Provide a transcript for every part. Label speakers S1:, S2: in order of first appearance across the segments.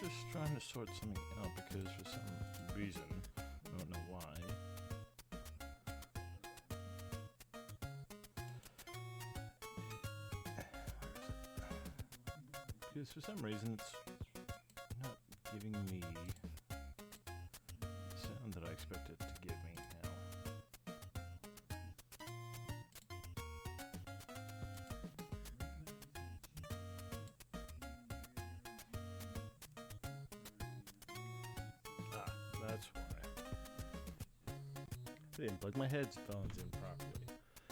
S1: just trying to sort something out because for some reason, I don't know why. Because for some reason it's not giving me the sound that I expect it to give me now. Ah, that's why. I didn't plug my headphones in properly.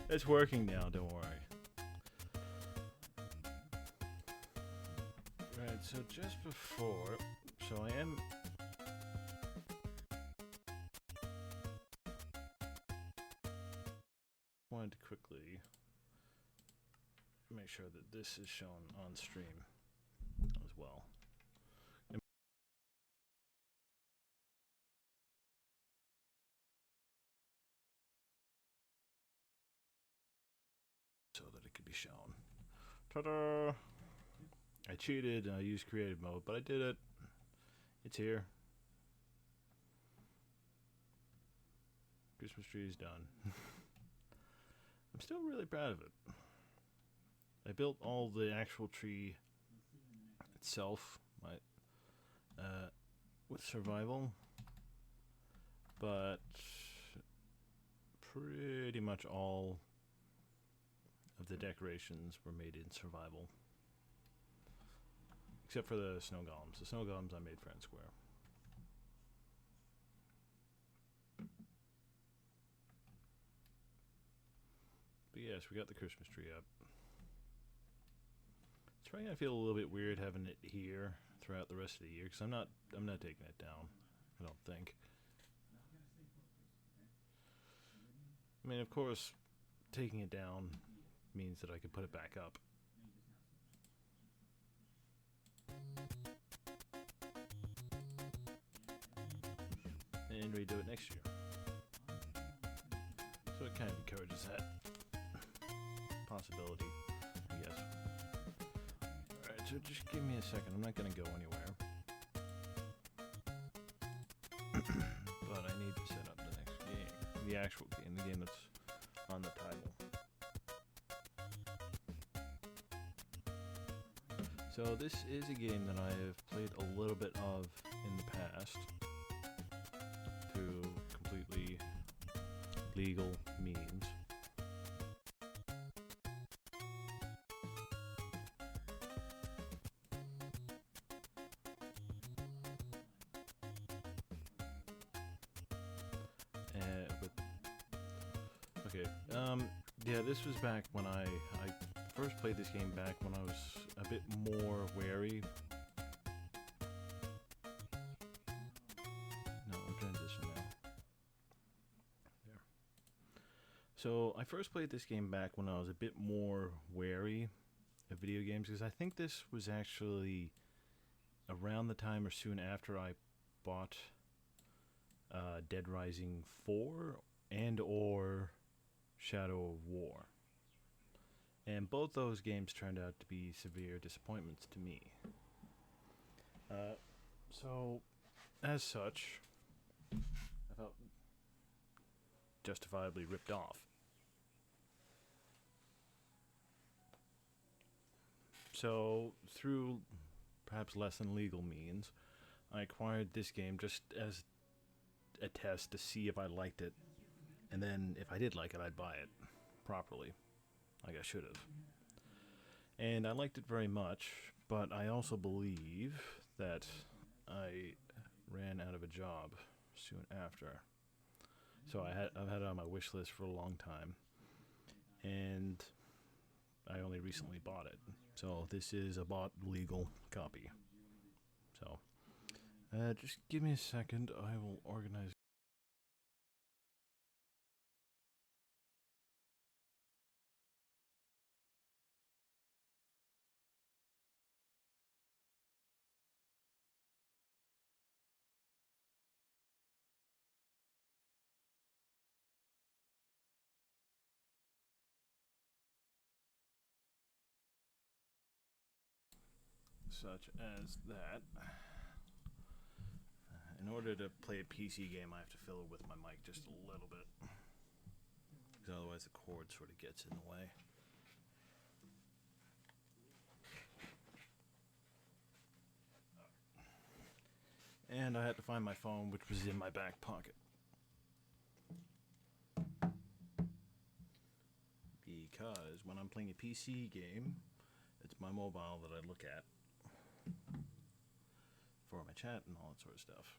S1: It's working now, don't worry. Right, so just before, so I am wanted to quickly make sure that this is shown on stream as well. So that it could be shown. Ta-da! I cheated and I used creative mode, but I did it. It's here. Christmas tree is done. I'm still really proud of it. I built all the actual tree itself, with survival, but pretty much all of the decorations were made in survival. Except for the snow golems. The snow golems I made fair and square. But yes, we got the Christmas tree up. It's probably gonna feel a little bit weird having it here throughout the rest of the year because I'm not taking it down. I don't think. I mean, of course, taking it down means that I can put it back up. And redo it next year. So it kind of encourages that possibility, I guess. Alright, so just give me a second. I'm not going to go anywhere. But I need to set up the next game. The actual game. The game that's on the title. So this is a game that I have played a little bit of in the past. Through completely legal means. Yeah, this was back when I first played this game back when I was a bit more wary. No, transition now. There. So I first played this game back when I was a bit more wary of video games because I think this was actually around the time or soon after I bought Dead Rising 4 and or Shadow of War. And both those games turned out to be severe disappointments to me. So, as such, I felt justifiably ripped off. So, through perhaps less than legal means, I acquired this game just as a test to see if I liked it. And then, if I did like it, I'd buy it properly, like I should have. And I liked it very much, but I also believe that I ran out of a job soon after. So I've had it on my wish list for a long time, and I only recently bought it. So this is a bought legal copy. So just give me a second. I will organize. Such as that. In order to play a PC game, I have to fill it with my mic just a little bit. Because otherwise the cord sort of gets in the way. And I had to find my phone, which was in my back pocket. Because when I'm playing a PC game, it's my mobile that I look at for my chat and all that sort of stuff.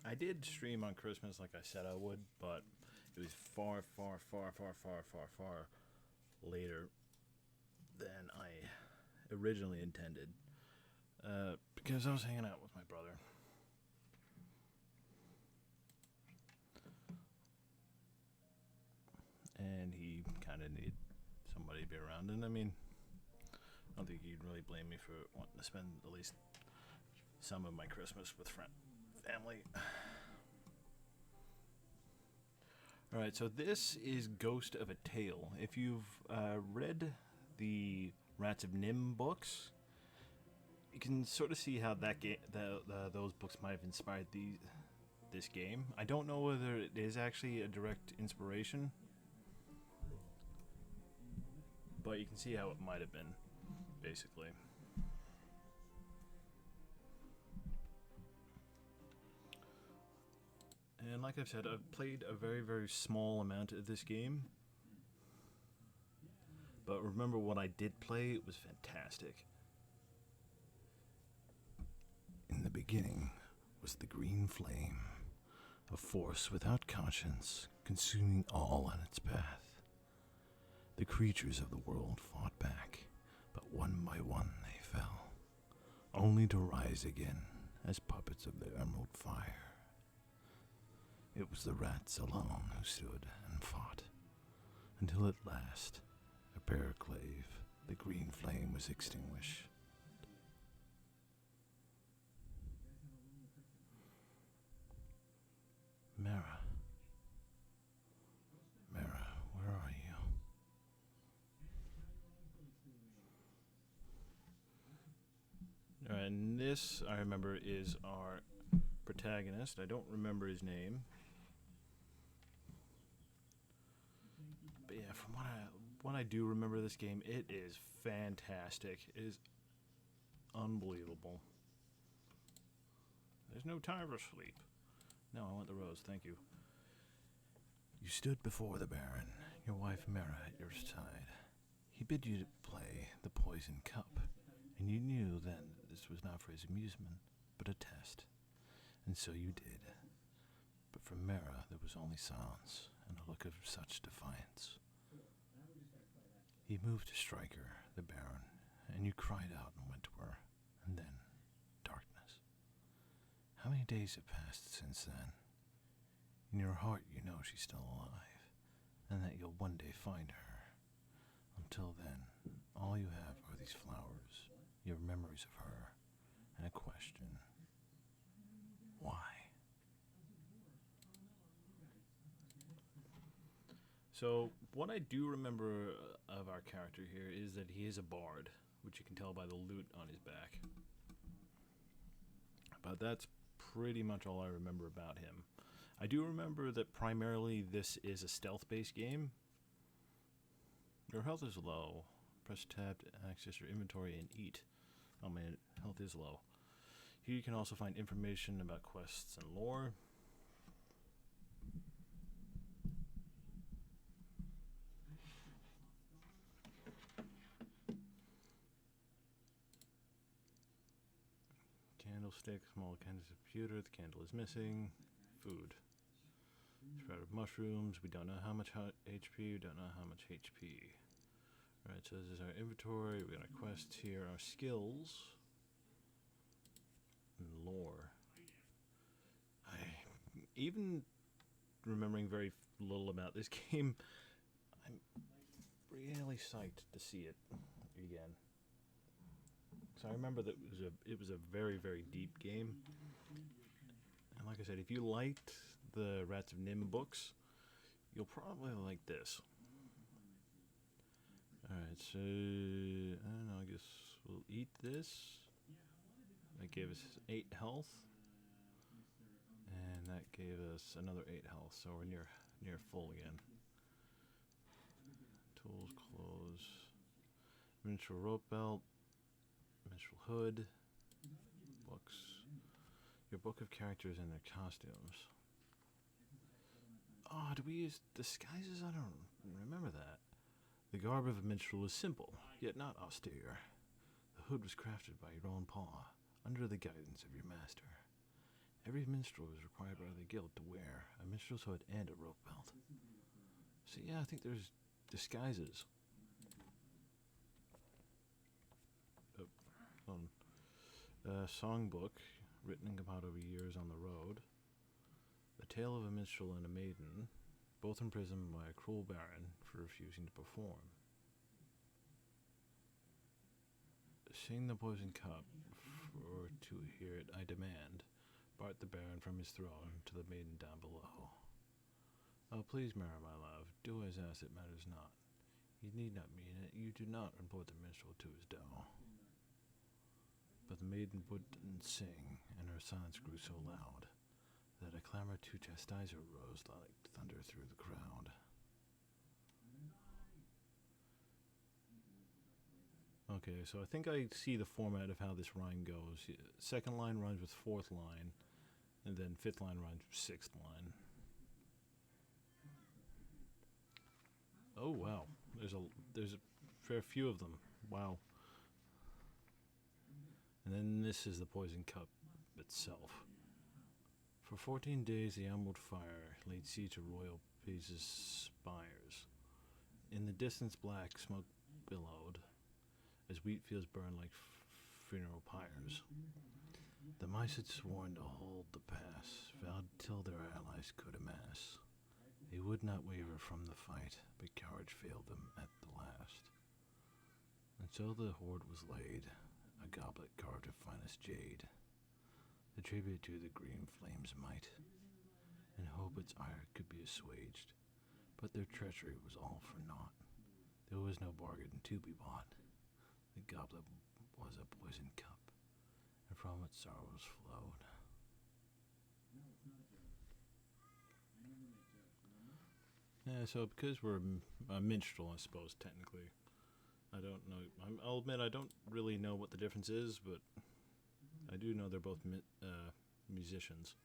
S1: I did stream on Christmas like I said I would, but it was far later than I originally intended. Because I was hanging out with my brother. And he kind of needed somebody to be around. And I mean, I don't think you'd really blame me for wanting to spend at least some of my Christmas with family. Alright, so this is Ghost of a Tale. If you've read the Rats of Nimh books, you can sort of see how that those books might have inspired this game. I don't know whether it is actually a direct inspiration, but you can see how it might have been, basically. And like I've said, I've played a very small amount of this game. But remember what I did play, it was fantastic. In the beginning was the green flame, a force without conscience, consuming all on its path. The creatures of the world fought back, but one by one they fell, only to rise again as puppets of the emerald fire. It was the rats alone who stood and fought, until at last, a paraclave, the green flame was extinguished. Mara, where are you? Alright, and this, I remember, is our protagonist. I don't remember his name. But yeah, from what I do remember this game, it is fantastic. It is unbelievable. There's no time for sleep. No, I want the rose, thank you. You stood before the Baron, your wife Mara at your side. He bid you to play the poison cup, and you knew then that this was not for his amusement, but a test. And so you did. But from Mara there was only silence, and a look of such defiance. He moved to strike her, the Baron, and you cried out and went to her, and then darkness. How many days have passed since then? In your heart you know she's still alive, and that you'll one day find her. Until then, all you have are these flowers, your memories of her, and a question. Why? So, what I do remember of our character here is that he is a bard, which you can tell by the loot on his back. But that's pretty much all I remember about him. I do remember that primarily this is a stealth-based game. Your health is low. Press tab to access your inventory and eat. Oh man, health is low. Here you can also find information about quests and lore. Candlestick, small candlestick computer, the candle is missing. Food. Sprout of mushrooms, we don't know how much HP, we don't know how much HP. Alright, so this is our inventory, we got our quests here, our skills. And lore. Even remembering very little about this game, I'm really psyched to see it again. So I remember that it was a very, very deep game. And like I said, if you liked the Rats of Nimh books, you'll probably like this. Alright, so I don't know, I guess we'll eat this. That gave us 8 health. And that gave us another 8 health, so we're near full again. Tools, clothes, minstrel rope belt, minstrel hood, books, your book of characters and their costumes. Oh, do we use disguises? I don't remember that. The garb of a minstrel is simple, yet not austere. The hood was crafted by your own paw, under the guidance of your master. Every minstrel is required by the guild to wear a minstrel's hood and a rope belt. So yeah, I think there's disguises. Oh, hold on. A songbook, written about over years on the road. The tale of a minstrel and a maiden, both imprisoned by a cruel baron for refusing to perform. Sing the poison cup, for to hear it I demand. Bart the baron from his throne to the maiden down below. Oh, please, Mara, my love, do as asked, it matters not. You need not mean it, you do not report the minstrel to his doe. But the maiden wouldn't sing, and her silence grew so loud that a clamor to chastise her rose like thunder through the crowd. Okay, so I think I see the format of how this rhyme goes. Second line rhymes with fourth line, and then fifth line rhymes with sixth line. Oh wow, there's a fair few of them. Wow. And then this is the poison cup itself. For 14 days the emerald fire laid siege to royal Pisa's spires. In the distance black smoke billowed, as wheat fields burned like funeral pyres. The mice had sworn to hold the pass, vowed till their allies could amass. They would not waver from the fight, but courage failed them at the last. And so the hoard was laid, a goblet carved of finest jade, the tribute to the green flame's might, in hope its ire could be assuaged. But their treachery was all for naught. There was no bargain to be bought. The goblet was a poison cup, and from it sorrows flowed. Yeah, so because we're a minstrel, I suppose, technically, I don't know. I'll admit I don't really know what the difference is, but I do know they're both musicians.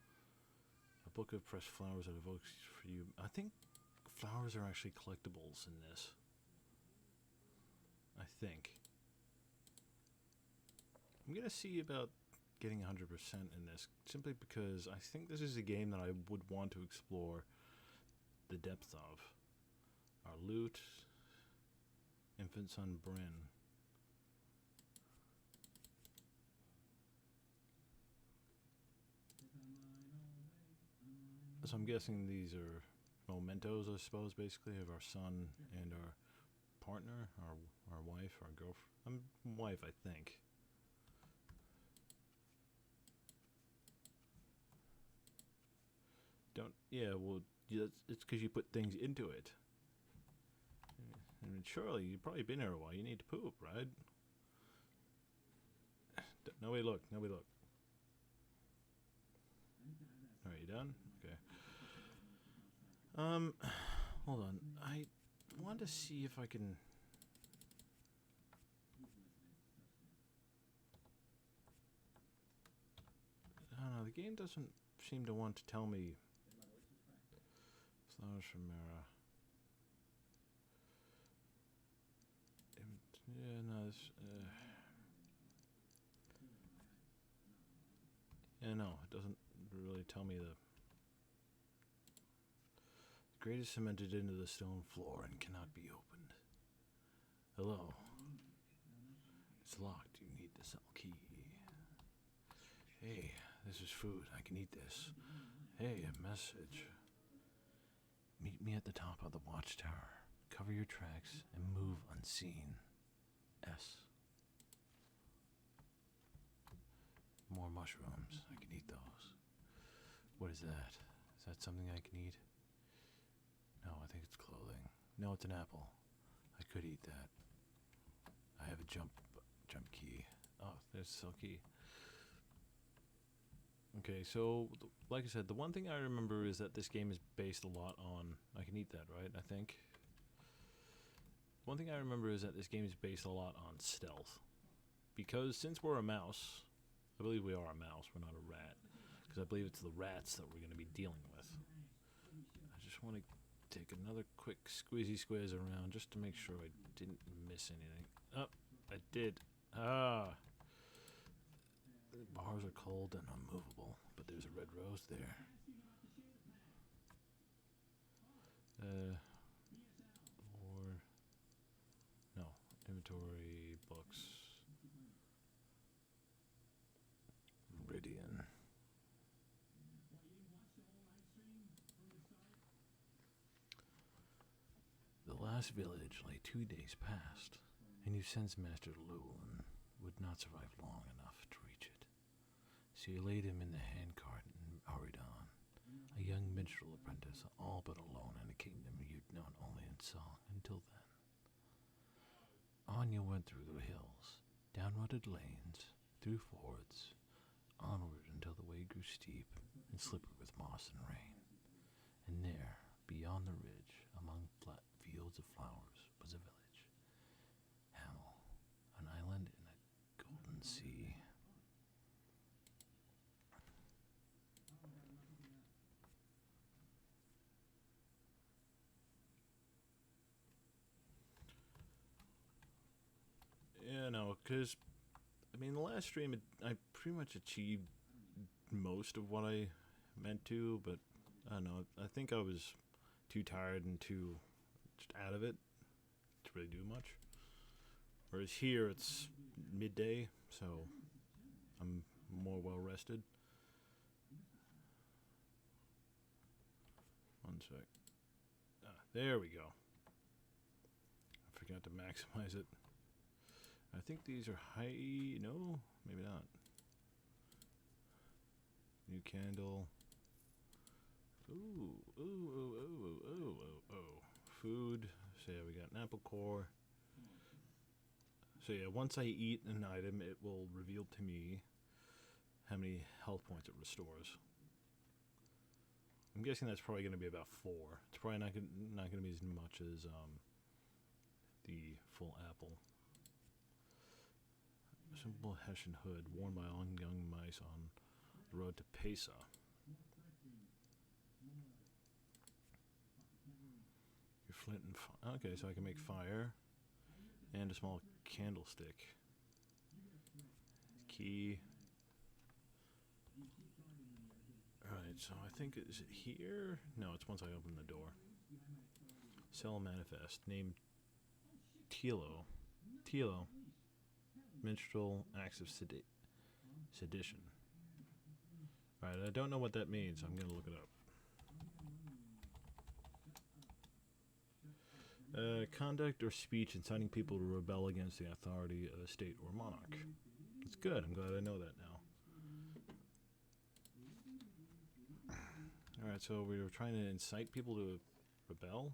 S1: A book of pressed flowers that evokes for you. I think flowers are actually collectibles in this. I think. I'm going to see about getting 100% in this, simply because I think this is a game that I would want to explore the depth of. Our loot, infant son Bryn. So I'm guessing these are mementos, I suppose, basically, of our son and our partner, our wife, our girlfriend. Wife, I think. Well, it's because you put things into it. I mean, surely, you've probably been here a while. You need to poop, right? Nobody look. Alright, you done? Okay. Hold on. I want to see if I can... I don't know, the game doesn't seem to want to tell me... Flowers from Mara. Yeah, no, yeah, no, it doesn't really tell me the... The grate is cemented into the stone floor and cannot be opened. Hello. It's locked. You need the cell key. Hey, this is food. I can eat this. Hey, a message. Meet me at the top of the watchtower. Cover your tracks and move unseen. S. more mushrooms. I can eat those. What is that? Is that something I can eat? No, I think it's clothing. No, it's an apple. I could eat that. I have a jump key. Oh, there's a cell key. Okay, so like I said, the one thing I remember is that this game is based a lot on. I can eat that, right? I think. One thing I remember is that this game is based a lot on stealth. Because since we're a mouse, I believe we are a mouse, we're not a rat. Because I believe it's the rats that we're going to be dealing with. I just want to take another quick squeezy squiz around just to make sure I didn't miss anything. Oh, I did. Ah. The bars are cold and unmovable, but there's a red rose there. Or no, inventory, books, Meridian. The last village lay 2 days past, and you sense Master Llewellyn would not survive long enough to reach it. So you laid him in the handcart and hurried on, a young minstrel apprentice, all but alone in a kingdom you'd known only in song until then. On you went through the hills, down rutted lanes, through fords, onward until the way grew steep and slippery with moss and rain. And there, beyond the ridge, among flat fields of flowers, was a village. Hell, an island in a golden sea. Yeah, no, because, I mean, the last stream, I pretty much achieved most of what I meant to, but I don't know, I think I was too tired and too just out of it to really do much. Whereas here, it's midday, so I'm more well rested. One sec. Ah, there we go. I forgot to maximize it. I think these are high. No, maybe not. New candle. Ooh, ooh, ooh, ooh, ooh, ooh, ooh, ooh. Food. So yeah, we got an apple core. So yeah, once I eat an item, it will reveal to me how many health points it restores. I'm guessing that's probably going to be about 4. It's probably not going to be as much as the full apple. Simple Hessian hood worn by all young mice on the road to Pesa. Your flint and okay, so I can make fire and a small candlestick. Key. Alright, so I think, is it here? No, it's once I open the door. Cell manifest. Name Tilo. Tilo. Minstrel, acts of sedition. Alright, I don't know what that means. I'm going to look it up. Conduct or speech inciting people to rebel against the authority of a state or monarch. It's good. I'm glad I know that now. Alright, so we were trying to incite people to rebel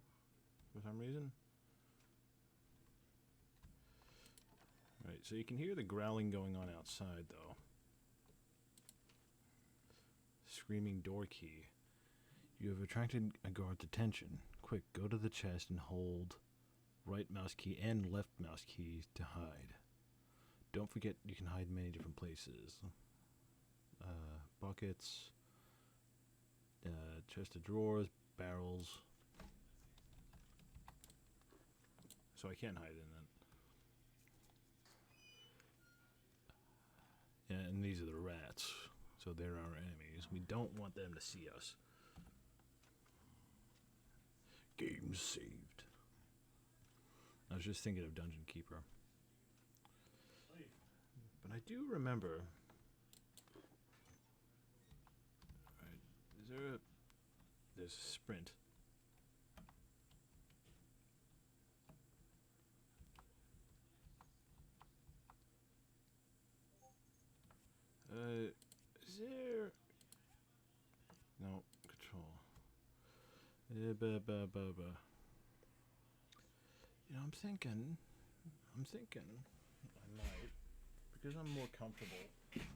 S1: for some reason. Alright, so you can hear the growling going on outside, though. Screaming door key. You have attracted a guard's attention. Quick, go to the chest and hold right mouse key and left mouse key to hide. Don't forget you can hide in many different places. Buckets, chest of drawers, barrels. So I can't hide in that. Yeah, and these are the rats. So they're our enemies. We don't want them to see us. Game saved. I was just thinking of Dungeon Keeper. But I do remember... Alright, is there a... There's a sprint. You know, I'm thinking I might, because I'm more comfortable. With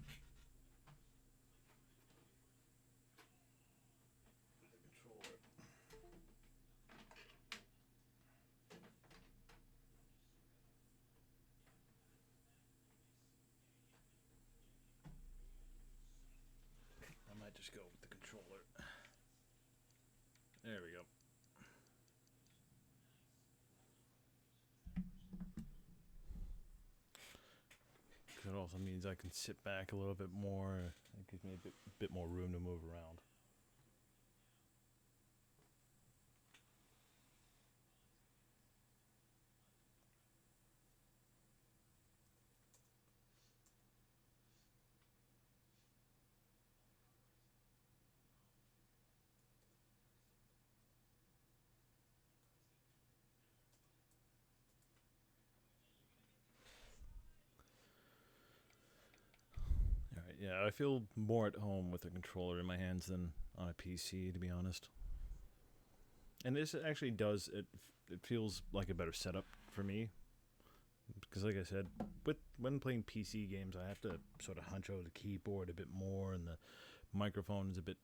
S1: the controller. I might just go with the controller. There we go. It also means I can sit back a little bit more. It gives me a bit more room to move around. Alright, yeah, I feel more at home with a controller in my hands than on a PC, to be honest. And this actually does, it feels like a better setup for me. Because like I said, when playing PC games, I have to sort of hunch over the keyboard a bit more, and the microphone is a bit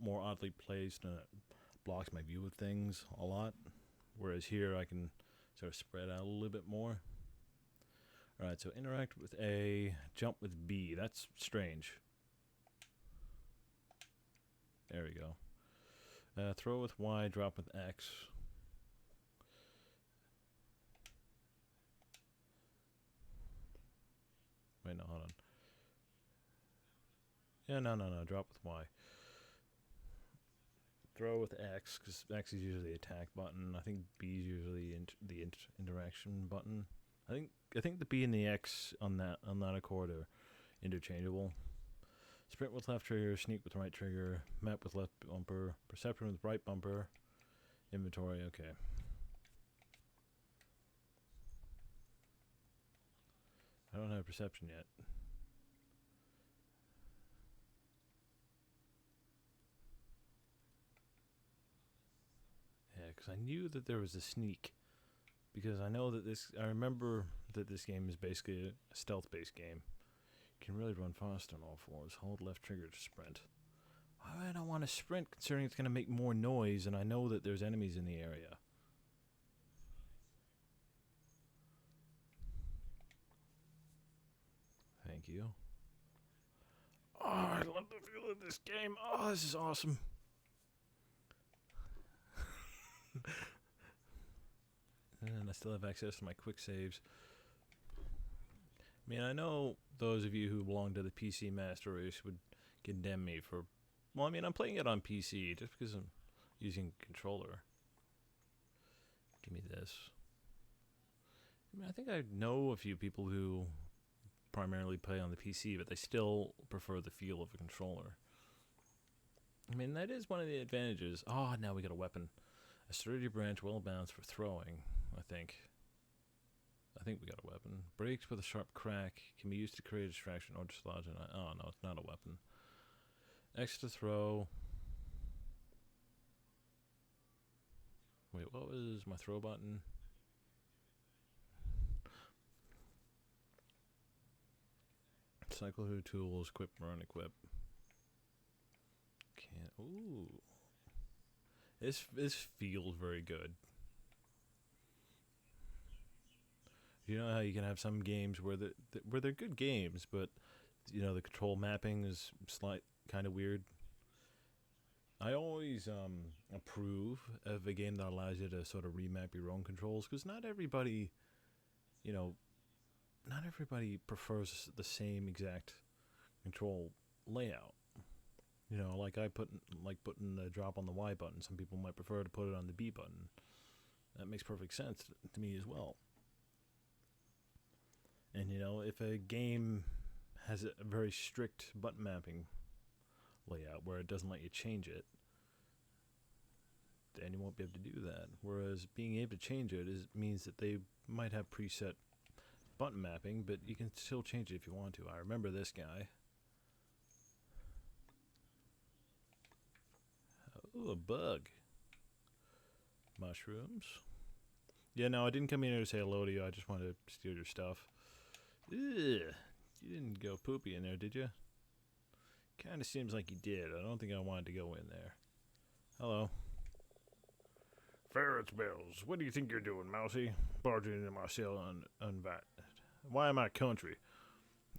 S1: more oddly placed, and it blocks my view of things a lot. Whereas here, I can sort of spread out a little bit more. Alright, so interact with A, jump with B. That's strange. There we go. Throw with Y, drop with X. Wait, no, hold on. Yeah, no, drop with Y. Throw with X, because X is usually the attack button. I think B is usually the interaction button. I think the B and the X on that accord are interchangeable. Sprint with left trigger, sneak with right trigger, map with left bumper, perception with right bumper, inventory, okay. I don't have perception yet. Yeah, because I knew that there was a sneak. Because I remember that this game is basically a stealth-based game. You can really run fast on all fours. Hold left trigger to sprint. Why would I want to sprint, considering it's going to make more noise, and I know that there's enemies in the area? Thank you. Oh, I love the feel of this game. Oh, this is awesome. And I still have access to my quick saves. I mean, I know those of you who belong to the PC Master Race would condemn me for... Well, I mean, I'm playing it on PC just because I'm using a controller. Give me this. I mean, I think I know a few people who primarily play on the PC, but they still prefer the feel of a controller. I mean, that is one of the advantages. Oh, now we got a weapon. A sturdy branch, well balanced for throwing, I think. I think we got a weapon. Breaks with a sharp crack. Can be used to create a distraction or dislodge an... Oh, no, it's not a weapon. X to throw. Wait, what was my throw button? Cycle through tools, equip, run, equip. Can't... Ooh. This feels very good. You know how you can have some games where they're good games, but you know the control mapping is kind of weird. I always approve of a game that allows you to sort of remap your own controls, because not everybody prefers the same exact control layout. You know, like putting the drop on the Y button. Some people might prefer to put it on the B button. That makes perfect sense to me as well. And you know, if a game has a very strict button mapping layout where it doesn't let you change it, then you won't be able to do that. Whereas being able to change it means that they might have preset button mapping, but you can still change it if you want to. I remember this guy. Ooh, a bug. Mushrooms. Yeah, no, I didn't come in here to say hello to you. I just wanted to steal your stuff. Ugh. You didn't go poopy in there, did you? Kind of seems like you did. I don't think I wanted to go in there. Hello. Ferret's bells. What do you think you're doing, Mousy? Barging into my cell unvetted. Why am I country?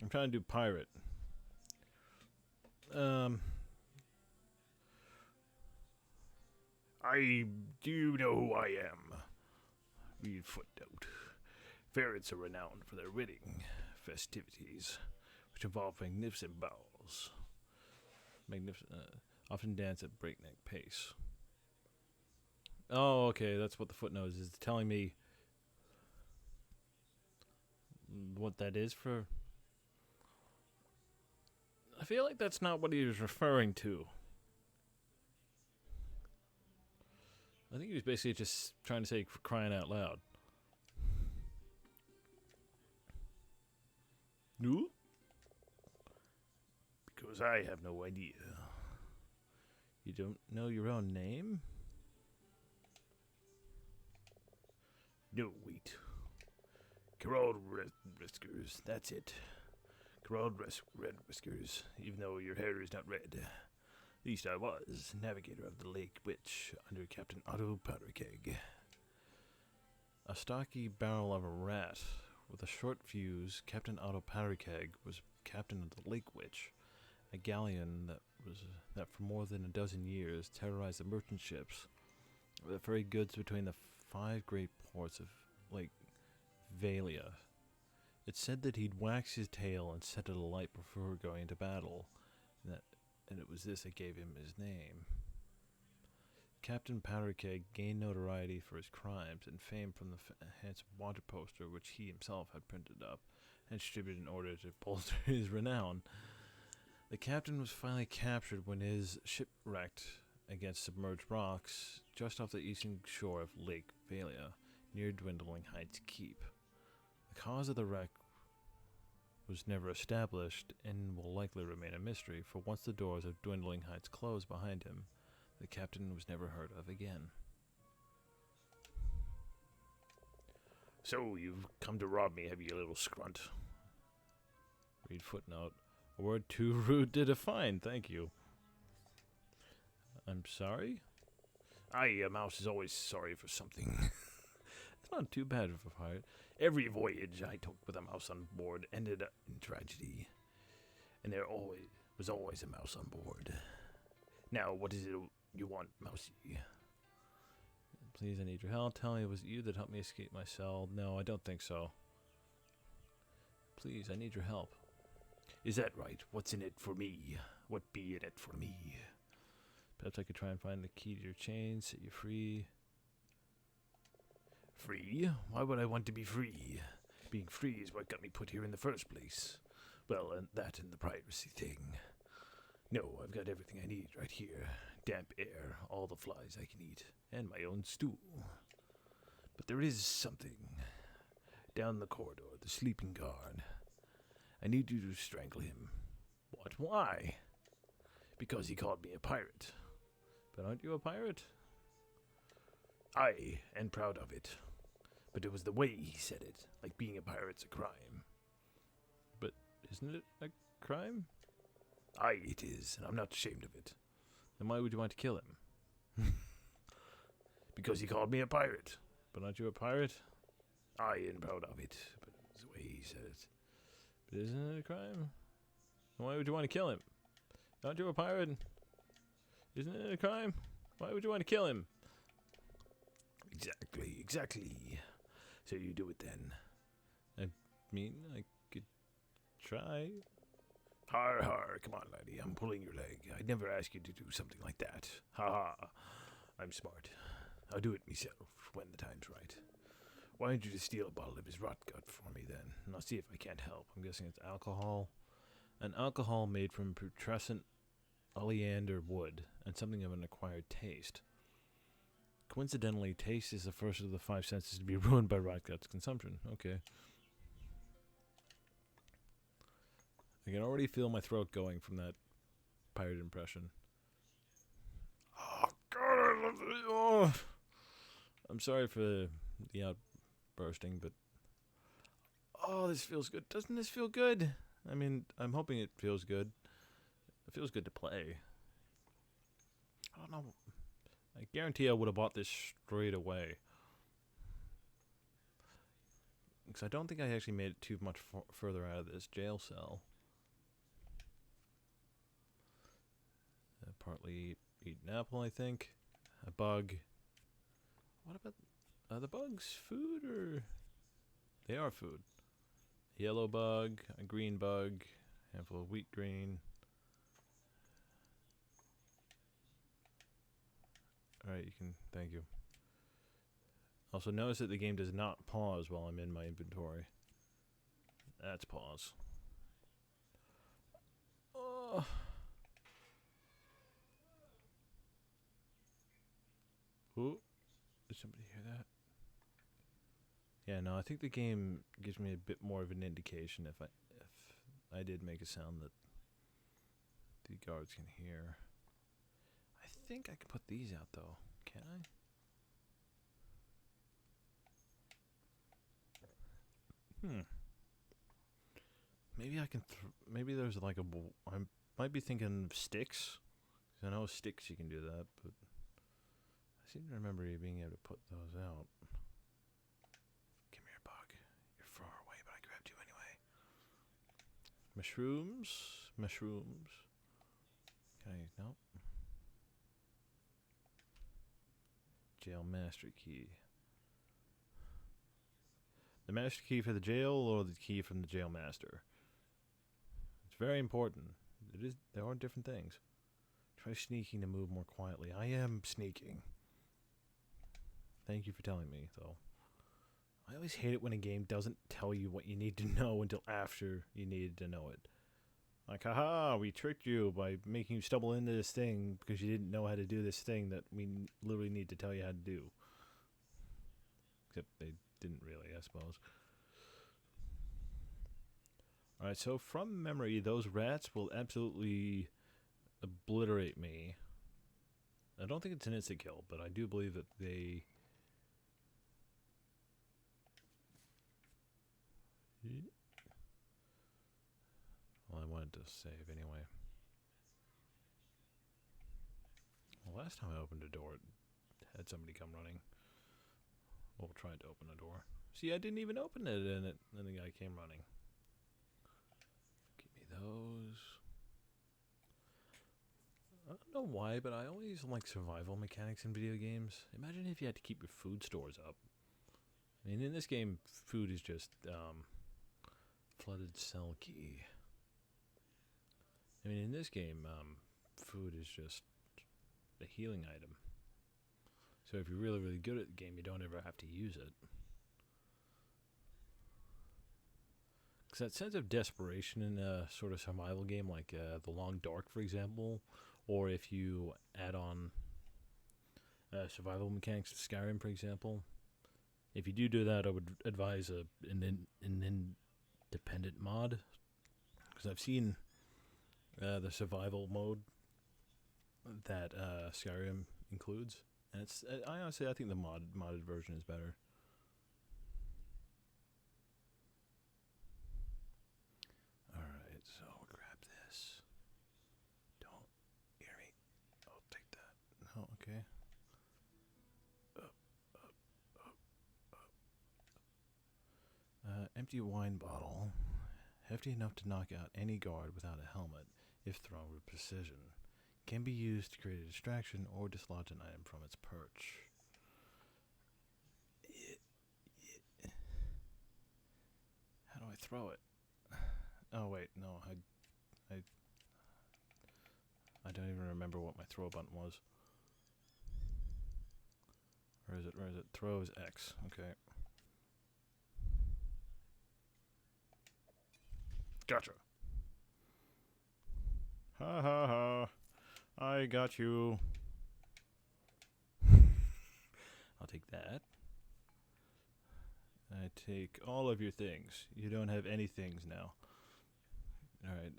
S1: I'm trying to do pirate. I do know who I am. Read footnote. Ferrets are renowned for their wedding festivities, which involve magnificent balls. Often dance at breakneck pace. Oh, okay, that's what the footnote is. It's telling me what that is for. I feel like that's not what he was referring to. I think he was basically just trying to say crying out loud. No? Because I have no idea. You don't know your own name? No, wait. Carol Whiskers, that's it. Carol Red Whiskers, even though your hair is not red. At least I was, navigator of the Lake Witch under Captain Otto Powderkeg. A stocky barrel of a rat with a short fuse, Captain Otto Powderkeg was captain of the Lake Witch, a galleon that for more than a dozen years terrorized the merchant ships that ferried goods between the 5 great ports of Lake Valia. It's said that he'd wax his tail and set it alight before going into battle, and it was this that gave him his name. Captain Powderkeg gained notoriety for his crimes and fame from the handsome wanted poster which he himself had printed up and distributed in order to bolster his renown. The captain was finally captured when his ship wrecked against submerged rocks just off the eastern shore of Lake Valia, near Dwindling Heights Keep. The cause of the wreck was never established and will likely remain a mystery, for once the doors of Dwindling Heights closed behind him, the captain was never heard of again. So, you've come to rob me, have you, little scrunt? Read footnote. A word too rude to define, thank you. I'm sorry? Aye, a mouse is always sorry for something. It's not too bad of a pirate. Every voyage I took with a mouse on board ended in tragedy. And there was always a mouse on board. Now, what is it you want, Mousy? Please, I need your help. Tell me it was you that helped me escape my cell. No, I don't think so. Please, I need your help. Is that right? What's in it for me? What be in it for me? Perhaps I could try and find the key to your chain, set you free. Free? Why would I want to be free? Being free is what got me put here in the first place. Well, and that and the piracy thing. No, I've got everything I need right here. Damp air, all the flies I can eat, and my own stool. But there is something. Down the corridor, the sleeping guard. I need you to strangle him. What? Why? Because he called me a pirate. But aren't you a pirate? Aye, and proud of it. But it was the way he said it, like being a pirate's a crime. But isn't it a crime? Aye, it is, and I'm not ashamed of it. Then why would you want to kill him? Because he called me a pirate. But aren't you a pirate? Aye, and proud of it. But it's the way he said it. But isn't it a crime? Then why would you want to kill him? Aren't you a pirate? Isn't it a crime? Why would you want to kill him? Exactly. So you do it then. I mean, I could try. Har, come on, laddie, I'm pulling your leg. I'd never ask you to do something like that. Ha. I'm smart. I'll do it myself when the time's right. Why don't you just steal a bottle of his rot gut for me then? And I'll see if I can't help. I'm guessing it's alcohol. An alcohol made from putrescent oleander wood and something of an acquired taste. Coincidentally, taste is the first of the 5 senses to be ruined by rot gut's consumption. Okay. I can already feel my throat going from that pirate impression. Oh, God, I love it. Oh. I'm sorry for the outbursting, but oh, this feels good. Doesn't this feel good? I mean, I'm hoping it feels good. It feels good to play. I don't know. I guarantee I would have bought this straight away. Because I don't think I actually made it too much further out of this jail cell. Partly eat an apple, I think. A bug. What about... Are the bugs food or... They are food. A yellow bug, a green bug, handful of wheat grain. Alright, you can... Thank you. Also, notice that the game does not pause while I'm in my inventory. That's pause. Oh. Ooh. Did somebody hear that? Yeah, no, I think the game gives me a bit more of an indication if I did make a sound that the guards can hear. I think I can put these out though. Can I? Maybe I can. Maybe there's like a. I might be thinking of sticks. 'Cause I know sticks you can do that, but I seem to remember you being able to put those out. Come here, bug. You're far away, but I grabbed you anyway. Mushrooms. Mushrooms. Okay, nope. Jail master key. The master key for the jail or the key from the jail master? It's very important. It is. There are different things. Try sneaking to move more quietly. I am sneaking. Thank you for telling me, though. I always hate it when a game doesn't tell you what you need to know until after you needed to know it. Like, haha, we tricked you by making you stumble into this thing because you didn't know how to do this thing that we literally need to tell you how to do. Except they didn't really, I suppose. Alright, so from memory, those rats will absolutely obliterate me. I don't think it's an instant kill, but I do believe that they... Well, I wanted to save anyway. Well, last time I opened a door, it had somebody come running. Well, tried to open a door. See, I didn't even open it, and then the guy came running. Give me those. I don't know why, but I always like survival mechanics in video games. Imagine if you had to keep your food stores up. I mean, in this game, food is just, flooded cell key. I mean, in this game, food is just a healing item. So if you're really, really good at the game, you don't ever have to use it. Because that sense of desperation in a sort of survival game like The Long Dark, for example, or if you add on survival mechanics to Skyrim, for example, if you do that, I would advise an independent mod. Because I've seen the survival mode that Skyrim includes, and it's I honestly I think the modded version is better. All right, so grab this. Don't hear me. I'll take that. No, okay. Empty wine bottle, hefty enough to knock out any guard without a helmet, if thrown with precision. Can be used to create a distraction or dislodge an item from its perch. How do I throw it? Oh wait, no, I don't even remember what my throw button was. Where is it? Where is it? Throw is X. Okay. Gotcha. Ha ha ha. I got you. I'll take that. I take all of your things. You don't have any things now. Alright,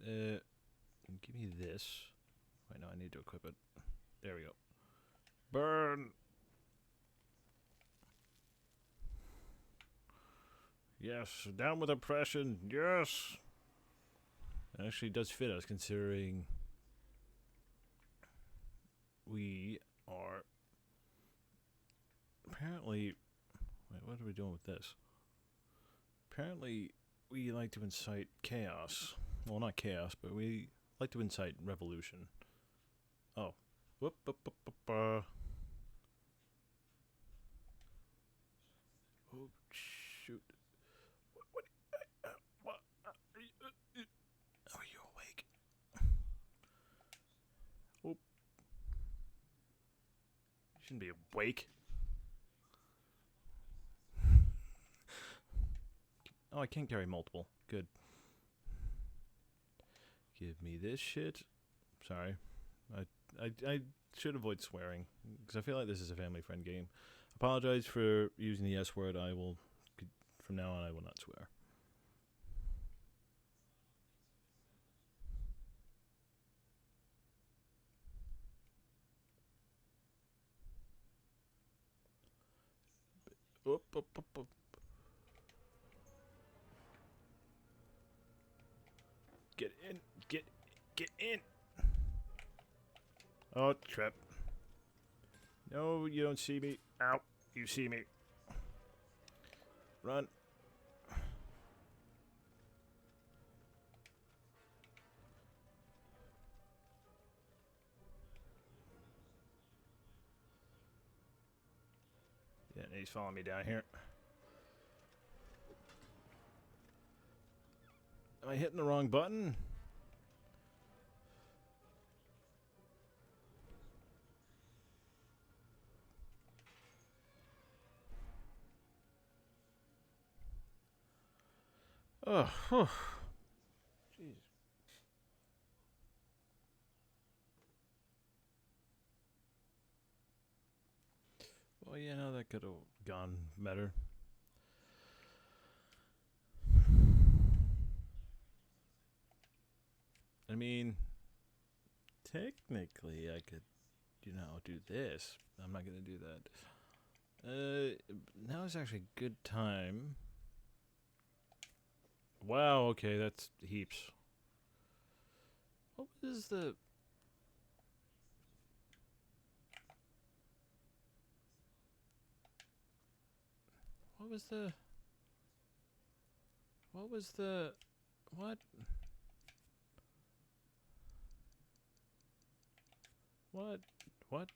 S1: give me this. Wait, no, I need to equip it. There we go. Burn! Yes, down with oppression. Yes. It actually does fit us, considering we are apparently. Wait, what are we doing with this? Apparently, we like to incite chaos. Well, not chaos, but we like to incite revolution. Oh. Whoop, whoop, whoop, whoop, Oh, shoot. What? Are you awake? Oh. You shouldn't be awake. Oh, I can't carry multiple. Good. Give me this shit. Sorry. I should avoid swearing, because I feel like this is a family-friend game. Apologize for using the S word. I will, from now on, I will not swear. Up, up, up, up. Get in. Get in. Oh, trap. No, you don't see me. Ow. You see me. Run. Yeah, he's following me down here. Am I hitting the wrong button? Oh, whew. Jeez. Well, you know, that could have gone better. I mean, technically, I could, do this. I'm not going to do that. Now is actually a good time. Wow, okay, that's heaps. What was the... What was the... What was the... What? What? What?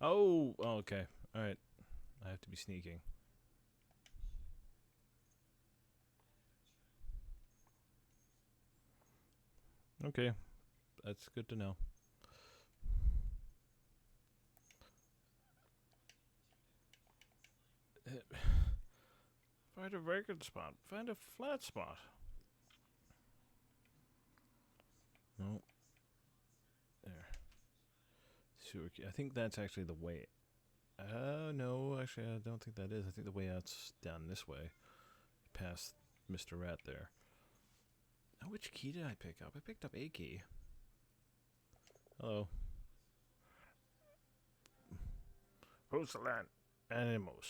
S1: Oh, okay. Alright. I have to be sneaking. Okay. That's good to know. Find a vacant spot. Find a flat spot. No. There. Sewer key. I think that's actually the way. No, actually, I don't think that is. I think the way out's down this way. Past Mr. Rat there. Now, which key did I pick up? I picked up a key. Hello. Porcelain animals.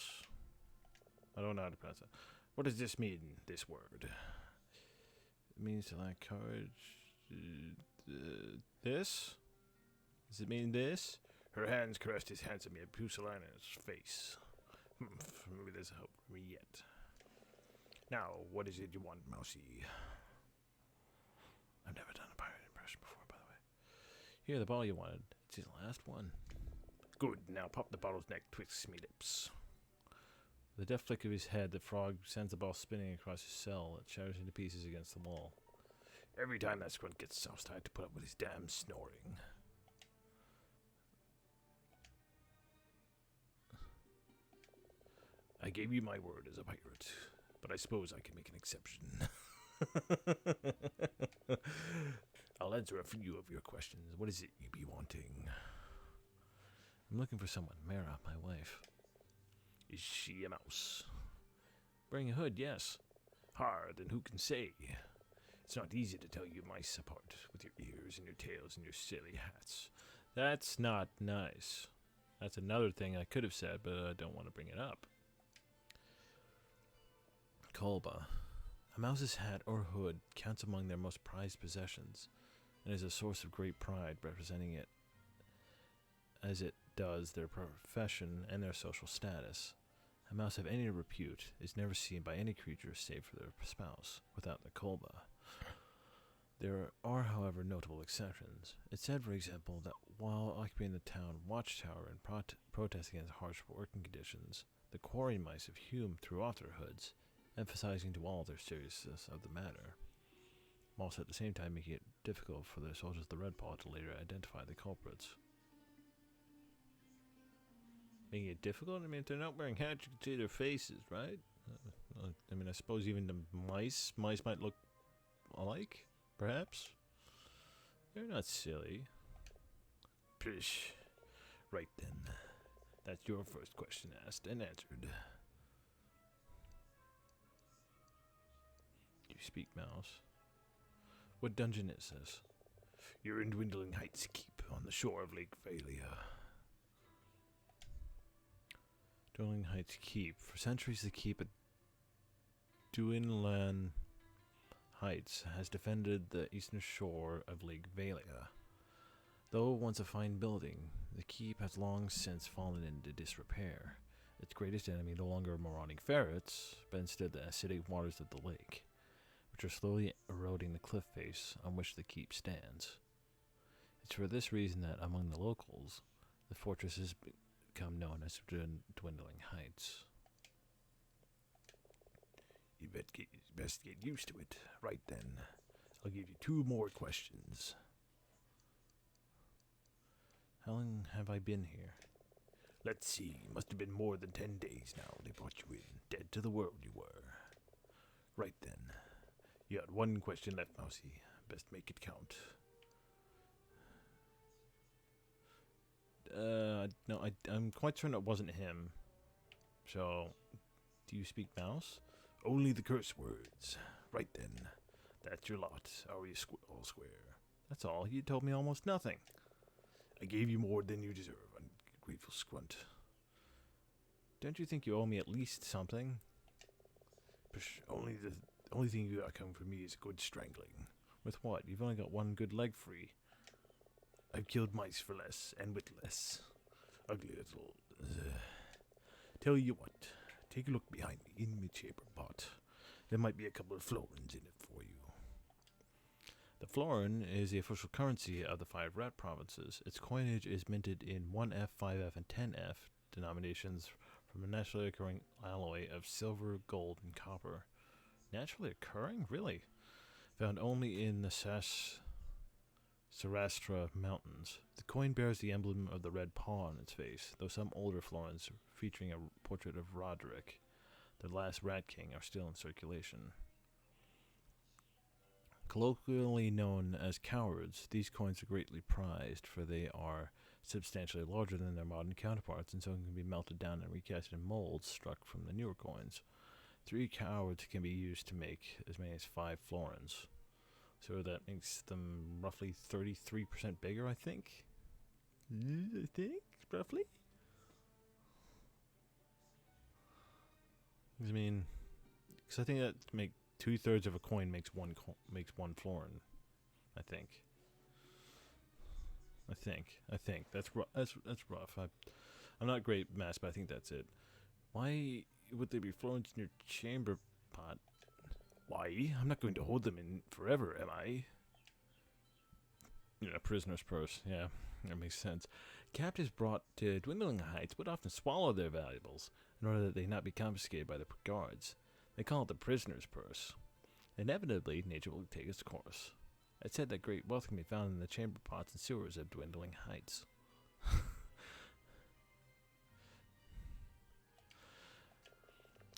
S1: I don't know how to pronounce that. What does this mean, this word? It means to lack courage. This? Does it mean this? Her hands caressed his handsome yet pusillanimous face. Maybe there's hope for me yet. Now, what is it you want, Mousy? I've never done a pirate impression before, by the way. Here, the ball you wanted. It's his last one. Good, now pop the bottle's neck twixt me lips. With a deft flick of his head, the frog sends the ball spinning across his cell. It shatters into pieces against the wall. Every time that squint gets self-tied to put up with his damn snoring. I gave you my word as a pirate, but I suppose I can make an exception. I'll answer a few of your questions. What is it you be wanting? I'm looking for someone, Mara, my wife. Is she a mouse? Wearing a hood, yes. Hard, and who can say? It's not easy to tell you mice apart with your ears and your tails and your silly hats. That's not nice. That's another thing I could have said, but I don't want to bring it up. Kolba. A mouse's hat or hood counts among their most prized possessions, and is a source of great pride, representing it as it does their profession and their social status. A mouse of any repute is never seen by any creature save for their spouse, without the kolba. There are, however, notable exceptions. It's said, for example, that while occupying the town watchtower and protesting against harsh working conditions, the quarry mice of Hume threw off their hoods, emphasizing to all their seriousness of the matter, whilst at the same time making it difficult for the soldiers of the Red Paw to later identify the culprits. Making it difficult? I mean, if they're not wearing hats, you can see their faces, right? I mean, I suppose even the mice might look alike, perhaps? They're not silly. Pish. Right then. That's your first question asked and answered. You speak mouse. What dungeon is this? You're in Dwindling Heights Keep on the shore of Lake Valia. Dwindling Heights Keep. For centuries, the keep at Dwindling Heights has defended the eastern shore of Lake Valia. Though once a fine building, the keep has long since fallen into disrepair. Its greatest enemy no longer marauding ferrets, but instead the acidic waters of the lake, which are slowly eroding the cliff face on which the keep stands. It's for this reason that among the locals, the fortress has become known as Dwindling Heights. You best get used to it. Right then, I'll give you 2 more questions. How long have I been here? Let's see, must have been more than 10 days now they brought you in. Dead to the world you were. Right then. You got 1 question left, Mousy. Best make it count. No, I'm quite certain it wasn't him. So, do you speak mouse? Only the curse words. Right then. That's your lot. Are we all square? That's all. You told me almost nothing. I gave you more than you deserve, ungrateful scrunt. Don't you think you owe me at least something? The only thing you got coming from me is a good strangling. With what? You've only got 1 good leg free. I've killed mice for less, and with less. Ugly little... Tell you what, take a look behind me in my chamber pot. There might be a couple of florins in it for you. The florin is the official currency of the 5 rat provinces. Its coinage is minted in 1F, 5F, and 10F denominations from a naturally occurring alloy of silver, gold, and copper. Naturally occurring? Really? Found only in the Sarastra Mountains. The coin bears the emblem of the red paw on its face, though some older florins featuring a portrait of Roderick, the last Rat King, are still in circulation. Colloquially known as cowards, these coins are greatly prized, for they are substantially larger than their modern counterparts, and so can be melted down and recast in molds struck from the newer coins. 3 cowards can be used to make as many as 5 florins. So that makes them roughly 33% bigger, I think? Roughly? I mean, because I think that make 2/3 of a coin makes one florin. I think. That's rough. I'm not great at math, but I think that's it. Why would there be florins in your chamber pot? Why? I'm not going to hold them in forever, am I? A prisoner's purse. Yeah, that makes sense. Captives brought to Dwindling Heights would often swallow their valuables in order that they not be confiscated by the guards. They call it the prisoner's purse. Inevitably, nature will take its course. It's said that great wealth can be found in the chamber pots and sewers of Dwindling Heights.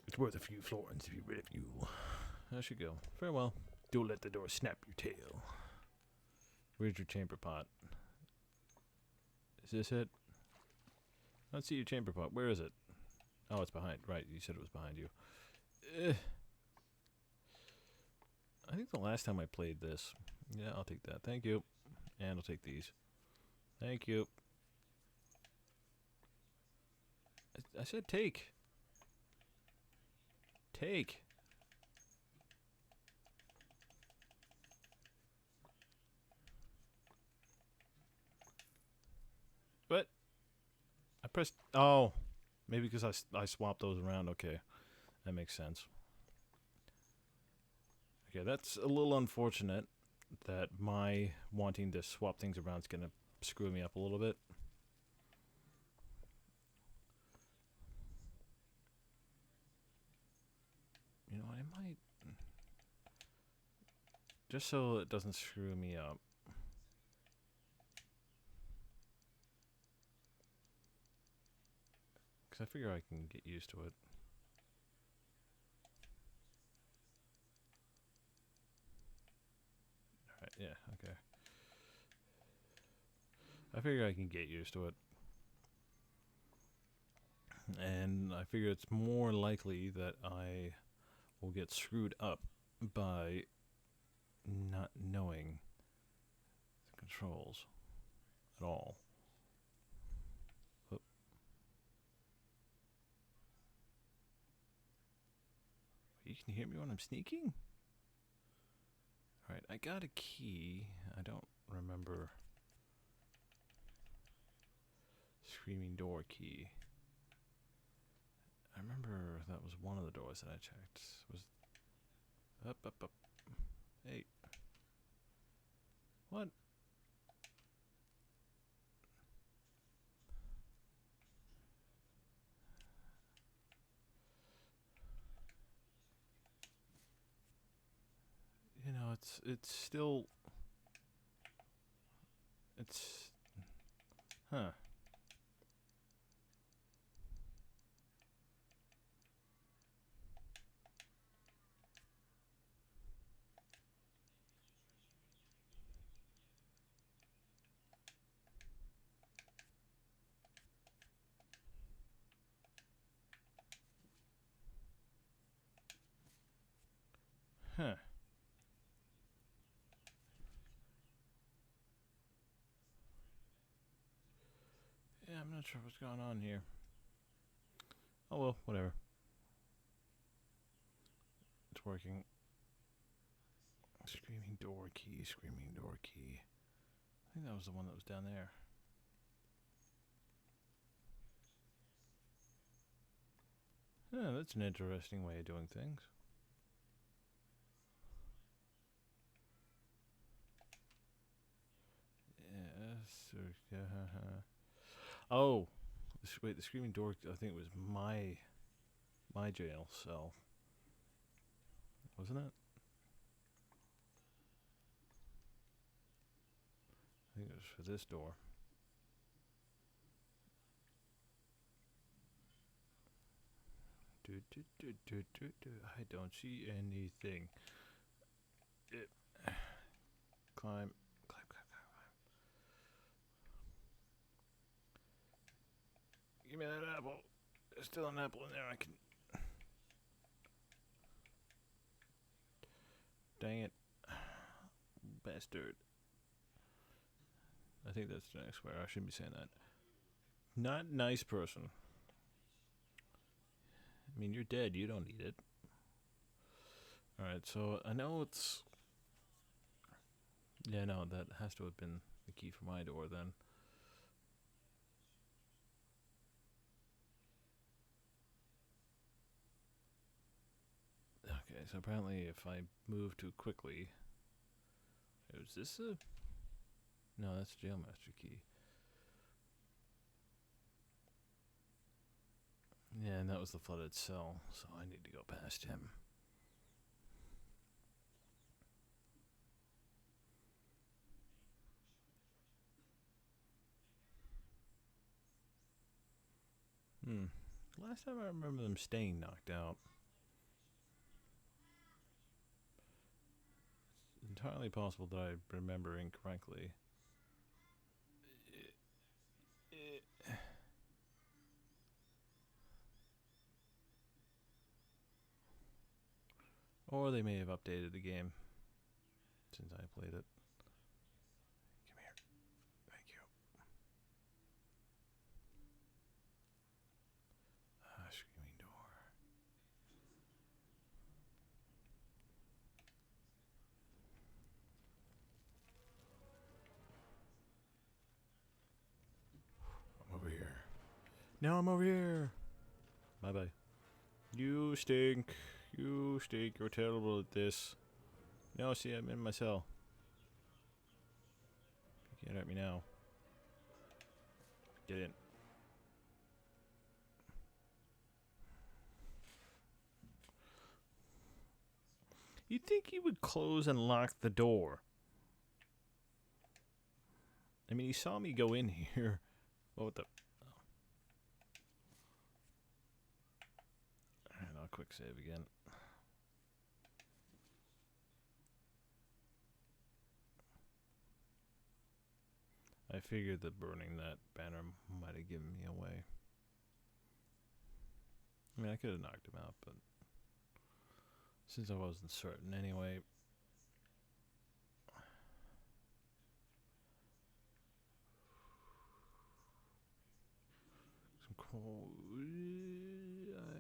S1: It's worth a few florins to be rid of you. I should go. Farewell. Don't let the door snap your tail. Where's your chamber pot? Is this it? I don't see your chamber pot. Where is it? Oh, it's behind. Right, you said it was behind you. I think the last time I played this... Yeah, I'll take that. Thank you. And I'll take these. Thank you. I said take. Take. What? I pressed... Oh. Maybe because I swapped those around. Okay. That makes sense. Okay, that's a little unfortunate that my wanting to swap things around is going to screw me up a little bit. You know, I might... Just so it doesn't screw me up. Because I figure I can get used to it. Alright, yeah, okay. I figure I can get used to it. And I figure it's more likely that I will get screwed up by not knowing the controls at all. Oh. You can hear me when I'm sneaking? Alright, I got a key. I don't remember. Screaming door key. I remember that was one of the doors that I checked. Was up. Hey. What? You know, it's still... It's... Huh. Huh. Yeah, I'm not sure what's going on here. Oh well, whatever. It's working. Screaming door key, screaming door key. I think that was the one that was down there. Yeah, that's an interesting way of doing things. Yes. Oh, wait. The screaming door. I think it was my jail cell, wasn't it? I think it was for this door. I don't see anything. Climb. Give me that apple. There's still an apple in there. I can... Dang it. Bastard. I think that's the next swear. I shouldn't be saying that. Not nice person. I mean, you're dead. You don't need it. Alright, so I know it's... Yeah, no, that has to have been the key for my door then. Okay, so apparently if I move too quickly... Is this a... No, that's a jailmaster key. Yeah, and that was the flooded cell, so I need to go past him. Last time I remember them staying knocked out. It's entirely possible that I remember incorrectly. Or they may have updated the game since I played it. Come here. Thank you. Now I'm over here. Bye-bye. You stink. You stink. You're terrible at this. No, see, I'm in my cell. You can't hurt me now. Get in. You'd think he would close and lock the door. I mean, he saw me go in here. What the... Oh. Alright, I'll quick save again. I figured that burning that banner might have given me away. I mean, I could have knocked him out, but since I wasn't certain anyway.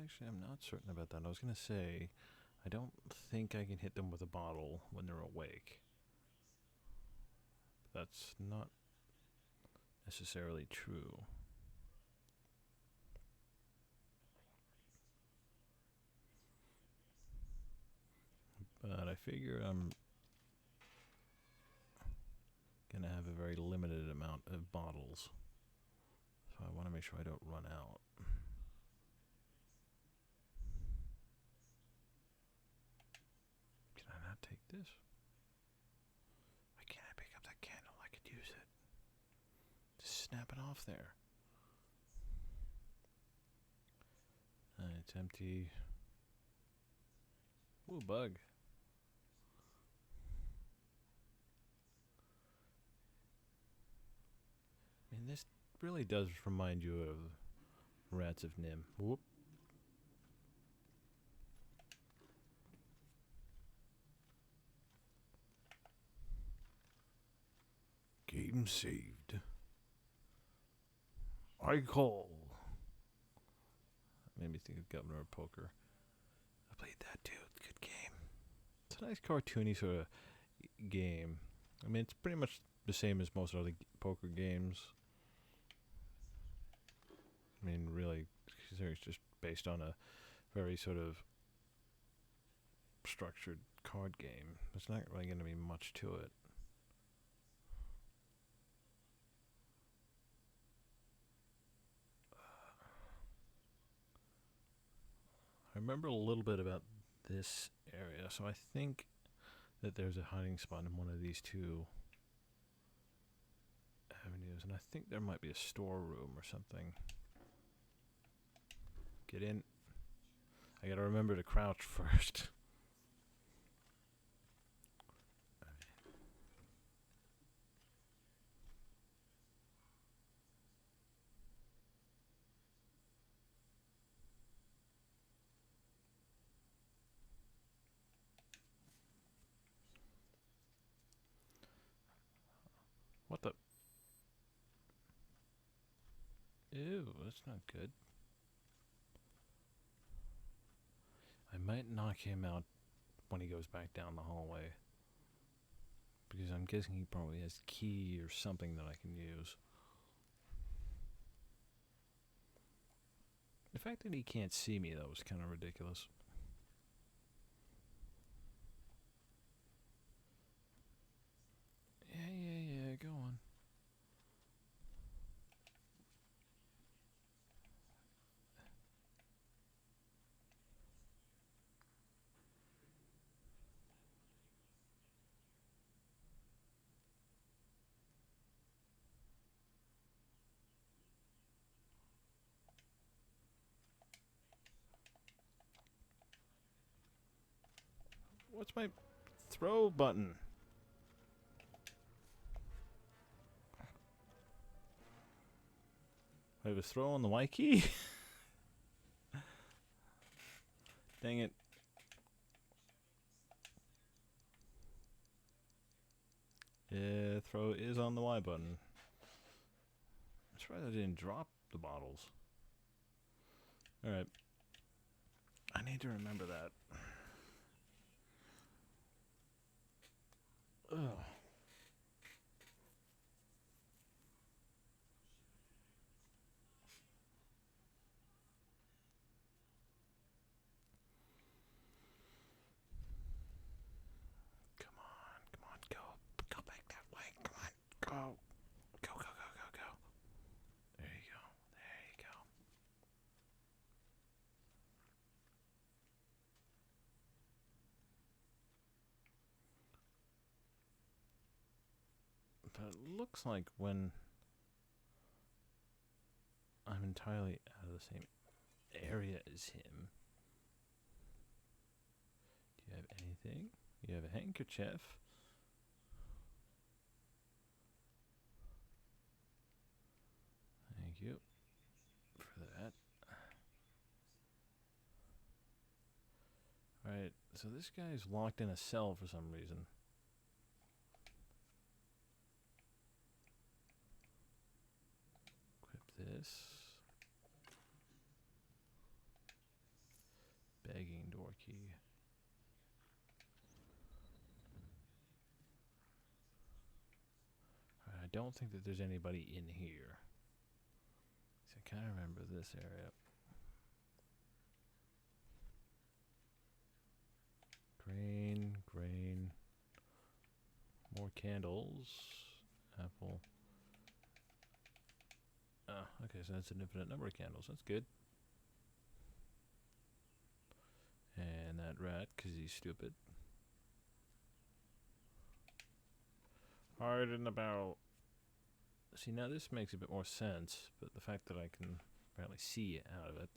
S1: Actually, I'm not certain about that. I was going to say, I don't think I can hit them with a bottle when they're awake. That's not necessarily true. But I figure I'm going to have a very limited amount of bottles. So I want to make sure I don't run out. Can I not take this? Why can't I pick up that candle? I could use it. Just snap it off there. It's empty. Ooh, bug. I mean, this really does remind you of Rats of Nimh. Whoop. Game saved. I call. Made me think of Governor of Poker. I played that too. Good game. It's a nice cartoony sort of game. I mean, it's pretty much the same as most other poker games. I mean, really, it's just based on a very sort of structured card game. There's not really going to be much to it. I remember a little bit about this area, so I think that there's a hiding spot in one of these two avenues, and I think there might be a storeroom or something. Get in. I gotta remember to crouch first. What the? Ew, that's not good. I might knock him out when he goes back down the hallway. Because I'm guessing he probably has key or something that I can use. The fact that he can't see me, though, is kind of ridiculous. Yeah, go on. What's my throw button? I was throwing the Y key? Dang it. Yeah, throw is on the Y button. I'm surprised I didn't drop the bottles. Alright. I need to remember that. Ugh. But it looks like when I'm entirely out of the same area as him. Do you have anything? You have a handkerchief. Thank you for that. Alright, so this guy's locked in a cell for some reason. Equip this. Begging door key. Alright, I don't think that there's anybody in here. So I kind of remember this area. Grain. More candles. Apple. Ah, okay, so that's an infinite number of candles. That's good. And that rat, because he's stupid. Hard in the barrel. See, now this makes a bit more sense, but the fact that I can apparently see out of it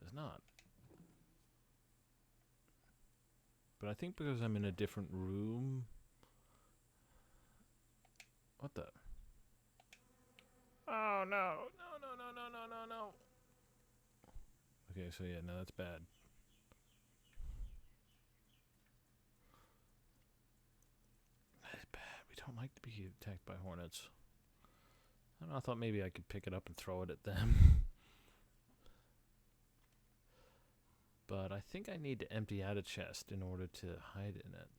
S1: does not. But I think because I'm in a different room... What the? Oh, no. No. Okay, so yeah, no, that's bad. That is bad. We don't like to be attacked by hornets. I don't know, I thought maybe I could pick it up and throw it at them. But I think I need to empty out a chest in order to hide in it.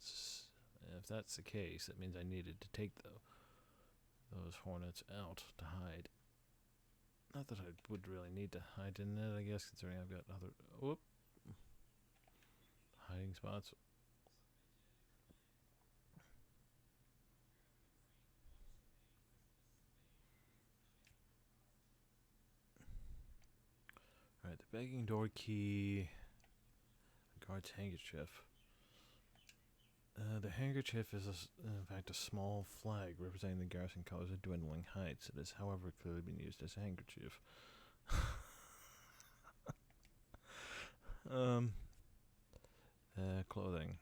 S1: If that's the case, that means I needed to take those hornets out to hide. Not that I would really need to hide in it, I guess, considering I've got other... Whoop. Hiding spots. Alright, the begging door key... Guard's handkerchief. The handkerchief is, in fact, a small flag representing the garrison colors of dwindling heights. It has, however, clearly been used as a handkerchief. Clothing.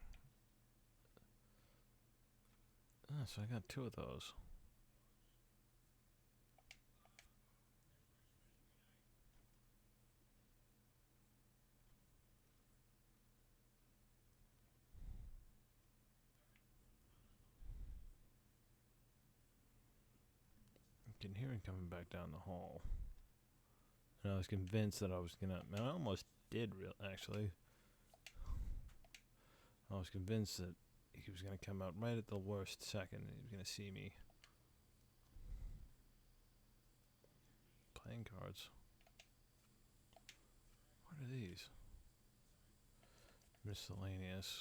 S1: Ah, so I got 2 of those. I can hear him coming back down the hall. And I was convinced that I was gonna... And I almost did, actually. I was convinced that he was gonna come out right at the worst second and he was gonna see me. Playing cards. What are these? Miscellaneous.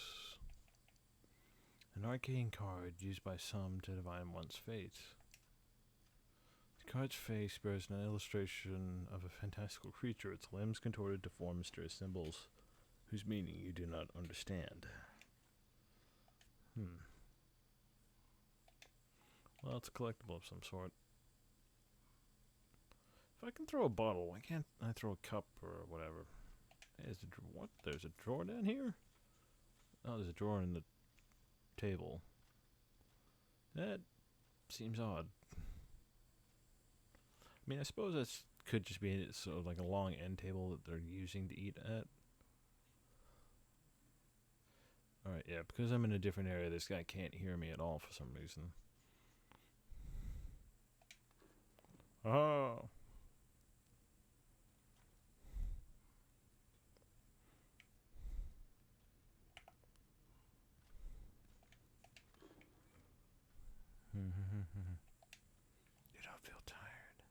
S1: An arcane card used by some to divine one's fate. The card's face bears an illustration of a fantastical creature, its limbs contorted to form mysterious symbols, whose meaning you do not understand. Well, it's a collectible of some sort. If I can throw a bottle, why can't I throw a cup or whatever? Hey, what? There's a drawer down here? Oh, there's a drawer in the table. That seems odd. I mean, I suppose that could just be sort of like a long end table that they're using to eat at. Alright, yeah, because I'm in a different area, this guy can't hear me at all for some reason. Oh! You don't feel tired.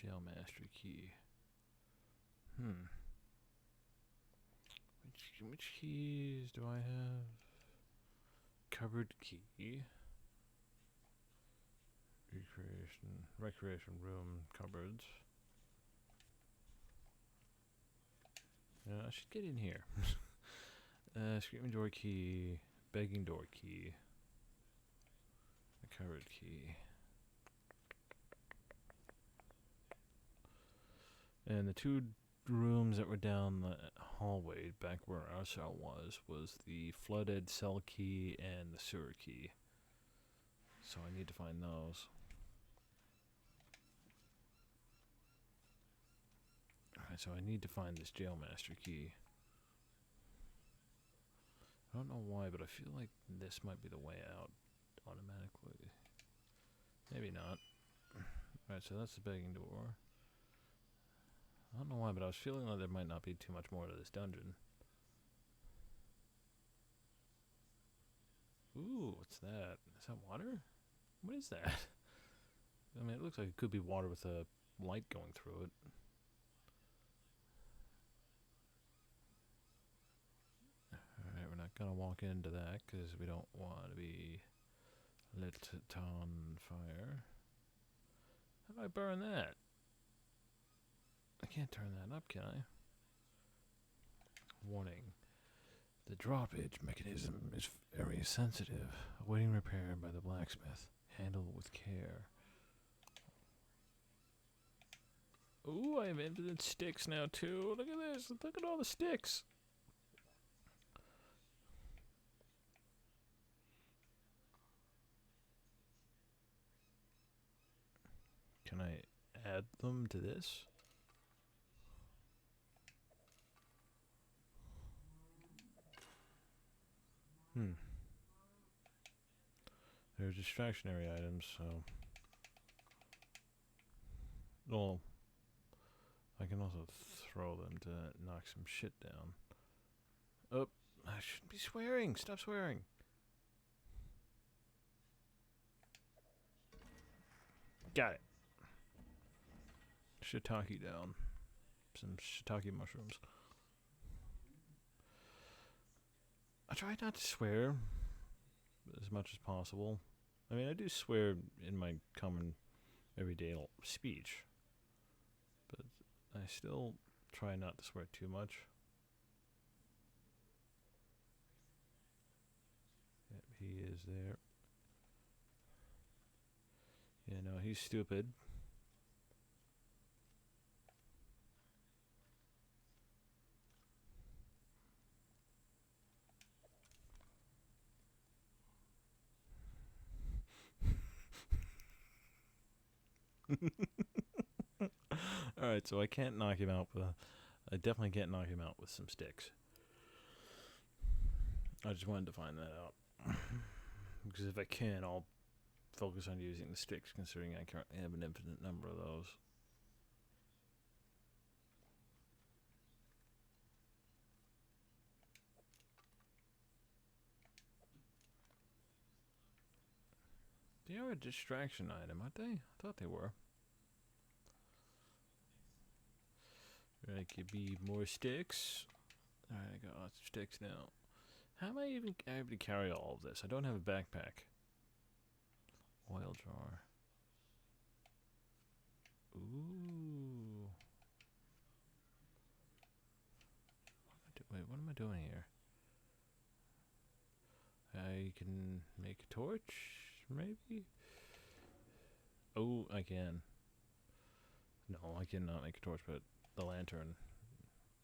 S1: Jail mastery key. Which keys do I have? Cupboard key. Recreation room cupboards. I should get in here. Screaming door key, begging door key, the cupboard key. And the two rooms that were down the hallway back where our cell was the flooded cell key and the sewer key. So I need to find those. Alright, so I need to find this jail master key. I don't know why, but I feel like this might be the way out automatically. Maybe not. Alright, so that's the begging door. I don't know why, but I was feeling like there might not be too much more to this dungeon. Ooh, what's that? Is that water? What is that? I mean, it looks like it could be water with a light going through it. Alright, we're not gonna walk into that because we don't want to be lit on fire. How do I burn that? I can't turn that up, can I? Warning. The drawbridge mechanism is very sensitive. Awaiting repair by the blacksmith. Handle with care. Ooh, I have infinite sticks now too. Look at this. Look at all the sticks. Can I add them to this? They're distractionary items, so... Well, I can also throw them to knock some shit down. Oh, I shouldn't be swearing. Stop swearing. Got it. Shiitake down. Some shiitake mushrooms. I try not to swear as much as possible. I mean, I do swear in my common everyday speech, but I still try not to swear too much. Yep, he is there. Yeah, no, he's stupid. Alright, so I can't knock him out with I definitely can't knock him out with some sticks. I just wanted to find that out. Because if I can, I'll focus on using the sticks, considering I currently have an infinite number of those. They are a distraction item, aren't they? I thought they were. Alright, give me more sticks. Alright, I got lots of sticks now. How am I even able to carry all of this? I don't have a backpack. Oil jar. Ooh. Wait, what am I doing here? I can make a torch, maybe? Oh, I can. No, I cannot make a torch, but the lantern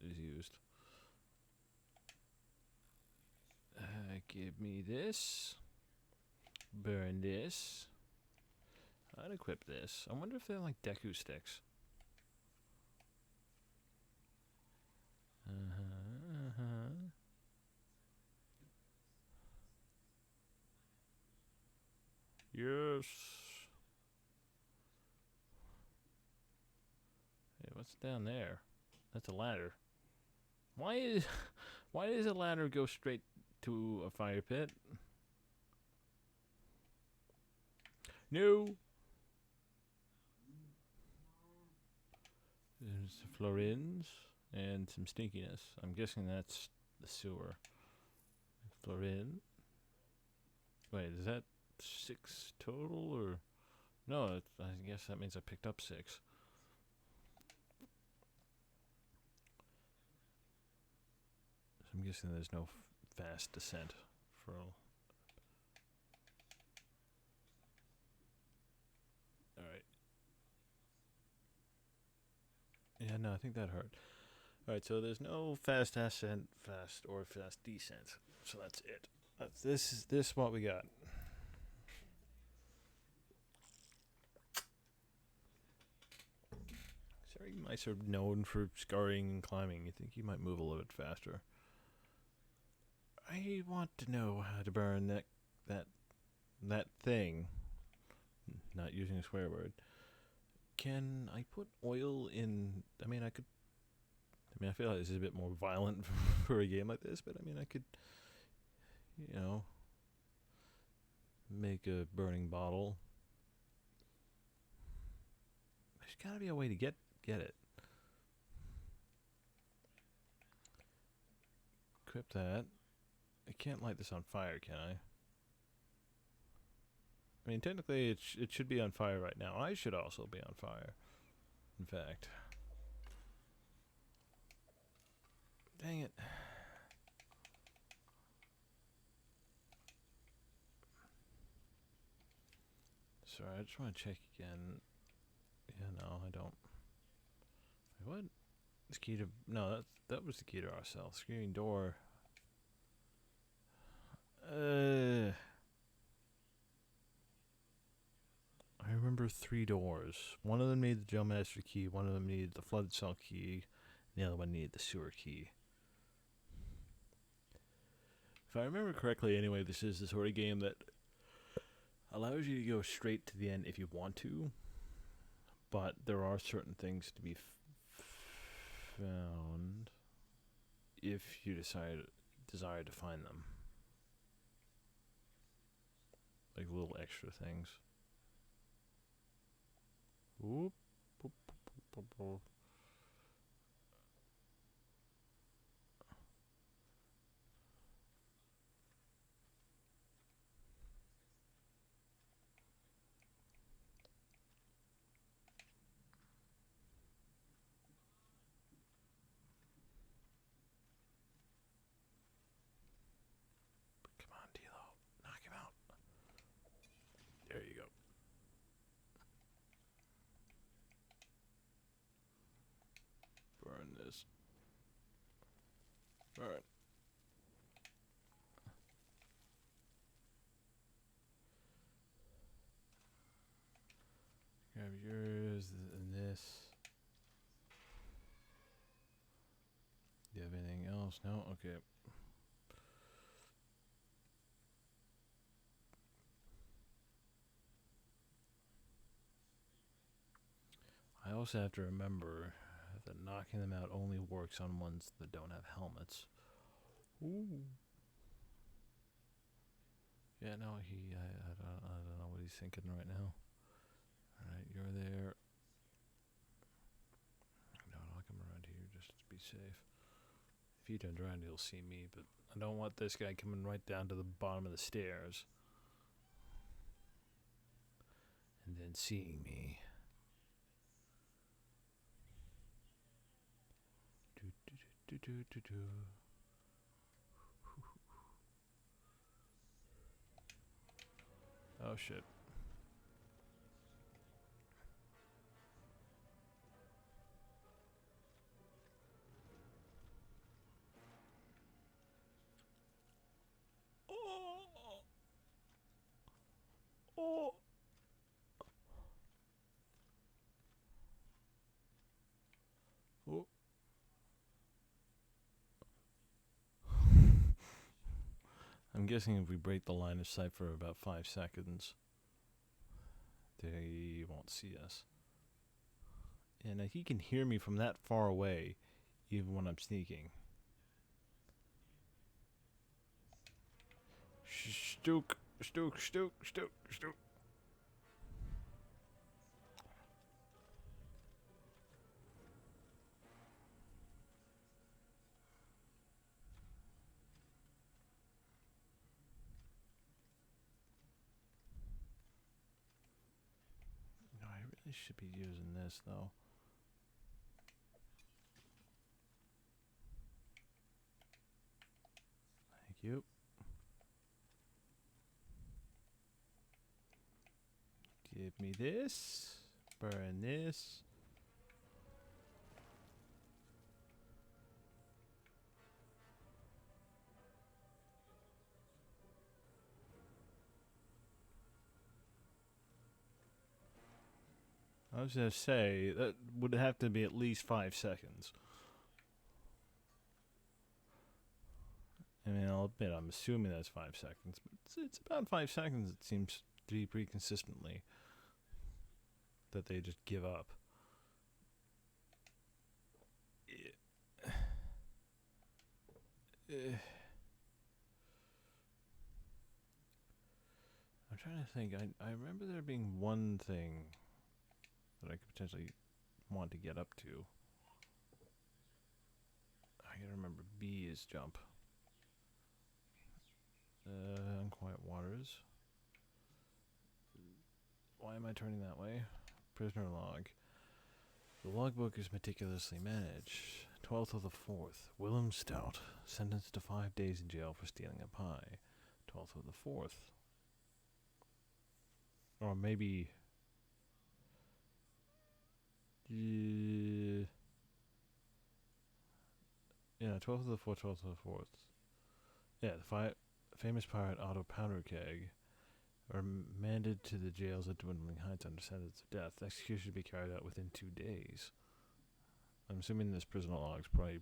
S1: is used. Give me this. Burn this. I'd equip this. I wonder if they're like Deku sticks. Yes. Hey, what's down there? That's a ladder. Why does a ladder go straight to a fire pit? No. There's florins and some stinkiness. I'm guessing that's the sewer. Florin. Wait, is that 6 total or? No, I guess that means I picked up 6. I'm guessing there's no fast descent for... Alright. Yeah, no, I think that hurt. Alright, so there's no fast ascent, fast descent. So that's it. This is what we got. Certain mice are known for scurrying and climbing. You think you might move a little bit faster. I want to know how to burn that thing. Not using a swear word. Can I put oil in? I mean, I feel like this is a bit more violent for a game like this, but I mean, I could, you know, make a burning bottle. There's gotta be a way to get it. Equip that. I can't light this on fire, can I? I mean, technically, it should be on fire right now. I should also be on fire. In fact. Dang it. Sorry, I just want to check again. Yeah, no, I don't. Wait, what? This key to... No, that was the key to our cell. Screen door. I remember 3 doors. One of them needed the Gel Master key, one of them needed the Flood Cell key, and the other one needed the sewer key. If I remember correctly, anyway, this is the sort of game that allows you to go straight to the end if you want to, but there are certain things to be found if you desire to find them. Like little extra things. Whoop, whoop, whoop, whoop, whoop. Come on, Tilo. Knock him out. There you go. Burn this. Burn. Grab yours and this. Do you have anything else? No? Okay. I also have to remember that knocking them out only works on ones that don't have helmets. Ooh. Yeah, no, I don't know what he's thinking right now. Alright, you're there. No, I'll come around here just to be safe. If he turns around, he'll see me, but I don't want this guy coming right down to the bottom of the stairs. And then seeing me. Oh shit. Oh. Oh. I'm guessing if we break the line of sight for about 5 seconds, they won't see us. And he can hear me from that far away, even when I'm sneaking. Stook, stook, stook, stook, stook. No, I really should be using this though. you. Give me this. Burn this. I was going to say, that would have to be at least 5 seconds. I mean, I'll admit, I'm assuming that's 5 seconds, but it's about 5 seconds, it seems to be pretty consistently, that they just give up. I'm trying to think. I remember there being one thing that I could potentially want to get up to. I gotta remember B is jump. Unquiet waters. Why am I turning that way? Prisoner log. The logbook is meticulously managed. 12th of the 4th. Willem Stout, sentenced to 5 days in jail for stealing a pie. 12th of the 4th. Or maybe... yeah, 12th of the 4th, 12th of the 4th. Yeah, the famous pirate Otto Powderkeg remanded to the jails at Dwindling Heights under sentence of death. The execution should be carried out within 2 days. I'm assuming this prisoner log is probably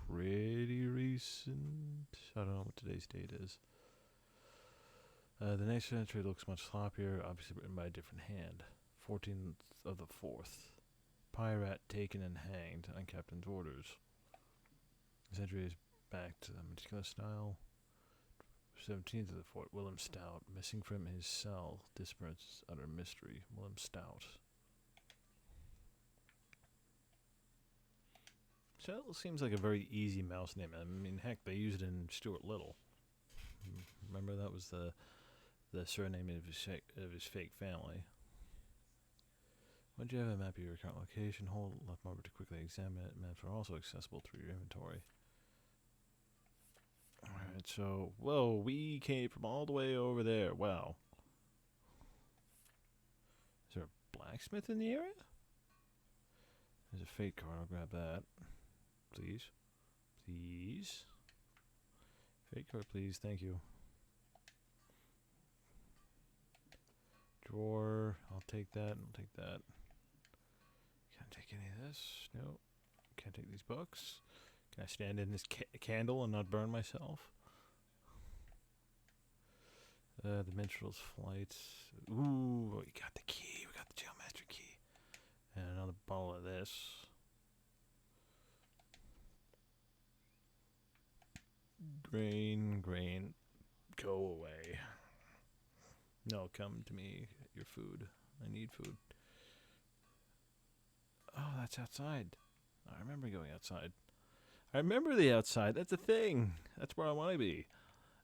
S1: pretty recent. I don't know what today's date is. The next entry looks much sloppier, obviously written by a different hand. 14th of the 4th. Pirate taken and hanged on captain's orders. This entry is back to the meticulous style. 17th of the 4th. Willem Stout, missing from his cell. Disappearance under mystery. Willem Stout. Stout seems like a very easy mouse name. I mean, heck, they used it in Stuart Little. Remember, that was the surname of his fake family. Once you have a map of your current location, hold left marker to quickly examine it. Maps are also accessible through your inventory. Alright, so, whoa, we came from all the way over there. Wow. Is there a blacksmith in the area? There's a fate card, I'll grab that. Please. Please. Fate card, please, thank you. Drawer, I'll take that, and I'll take that. Can't take any of this, no. Can't take these books. Can I stand in this candle and not burn myself? The minstrel's flight. Ooh, we got the key. We got the jailmaster key. And another bottle of this. Grain, go away. No, come to me. Your food. I need food. Oh, that's outside. I remember going outside. I remember the outside. That's a thing. That's where I want to be.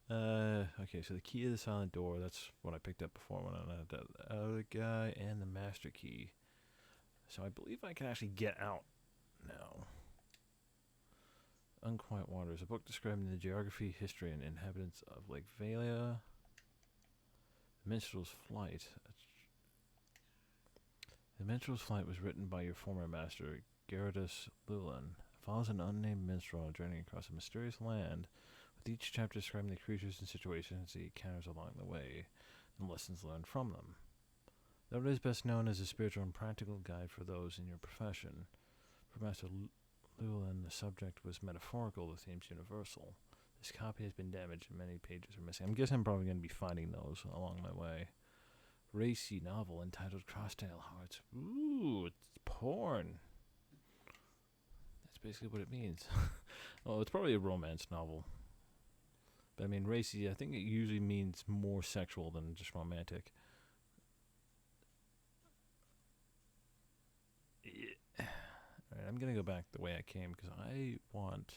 S1: Okay, so the key to the silent door. That's what I picked up before when I had that other guy and the master key. So I believe I can actually get out now. Unquiet Waters, a book describing the geography, history, and inhabitants of Lake Valia. The Minstrel's Flight. The Minstrel's Flight was written by your former master, Gerardus Llewellyn. It follows an unnamed minstrel on a journey across a mysterious land, with each chapter describing the creatures and situations he encounters along the way, and lessons learned from them. Though it is best known as a spiritual and practical guide for those in your profession, for Master Llewellyn, the subject was metaphorical, the themes universal. This copy has been damaged and many pages are missing. I'm guessing I'm probably going to be finding those along my way. Racy novel entitled Crosstail Hearts. Ooh, it's porn. That's basically what it means. Well, it's probably a romance novel. But I mean, racy, I think it usually means more sexual than just romantic. Yeah. Alright, I'm going to go back the way I came because I want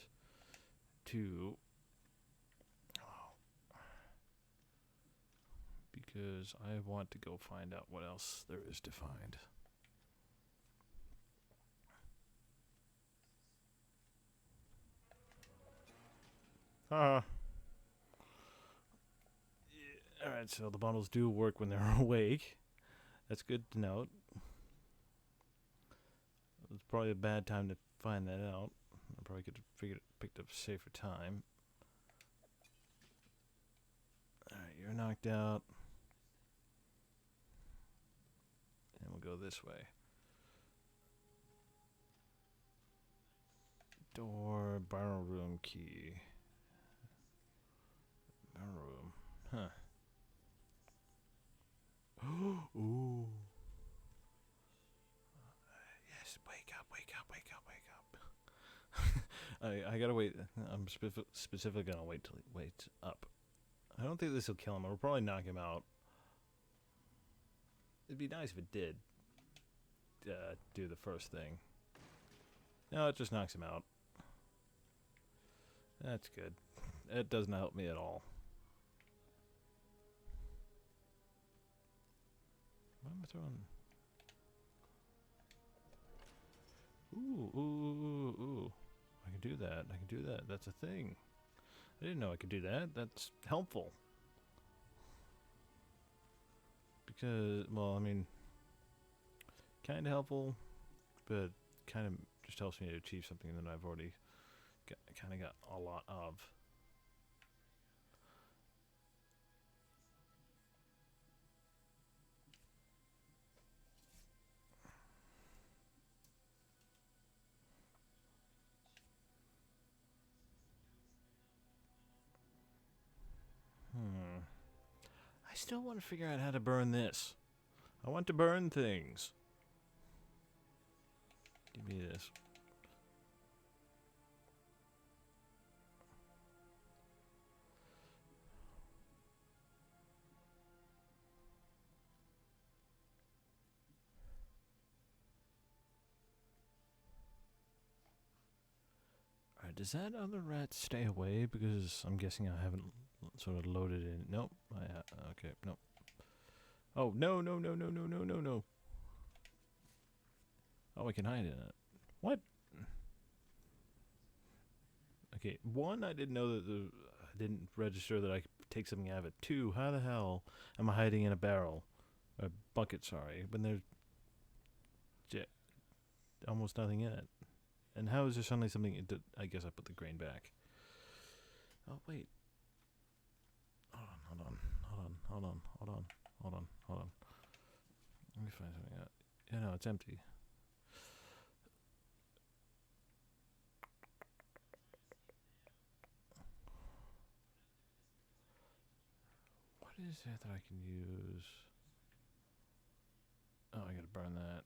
S1: to... because I want to go find out what else there is to find. Alright, so the bundles do work when they're awake. That's good to note. It's probably a bad time to find that out. I probably could have picked up a safer time. Alright, you're knocked out. And we'll go this way. Door, barrel room key. Barrel room. Huh. Ooh. Yes, wake up, wake up, wake up, wake up. I gotta wait. I'm specifically gonna wait till he wakes up. I don't think this will kill him. It'll probably knock him out. It'd be nice if it did do the first thing. No, it just knocks him out. That's good. It doesn't help me at all. What am I throwing? Ooh. I can do that. I can do that. That's a thing. I didn't know I could do that. That's helpful. Because, well, I mean, kind of helpful, but kind of just helps me to achieve something that I've already kind of got a lot of. I still want to figure out how to burn this. I want to burn things. Give me this. Alright, does that other rat stay away? Because I'm guessing I haven't sort of loaded in. Nope. Okay, nope. Oh, no. Oh, I can hide in it. What? Okay, one, I didn't know that I didn't register that I could take something out of it. Two, how the hell am I hiding in a barrel? A bucket, sorry. When there's almost nothing in it. And how is there suddenly something... I guess I put the grain back. Oh, wait. Hold on. Let me find something out. Yeah, no, it's empty. What is it that I can use? Oh, I gotta burn that.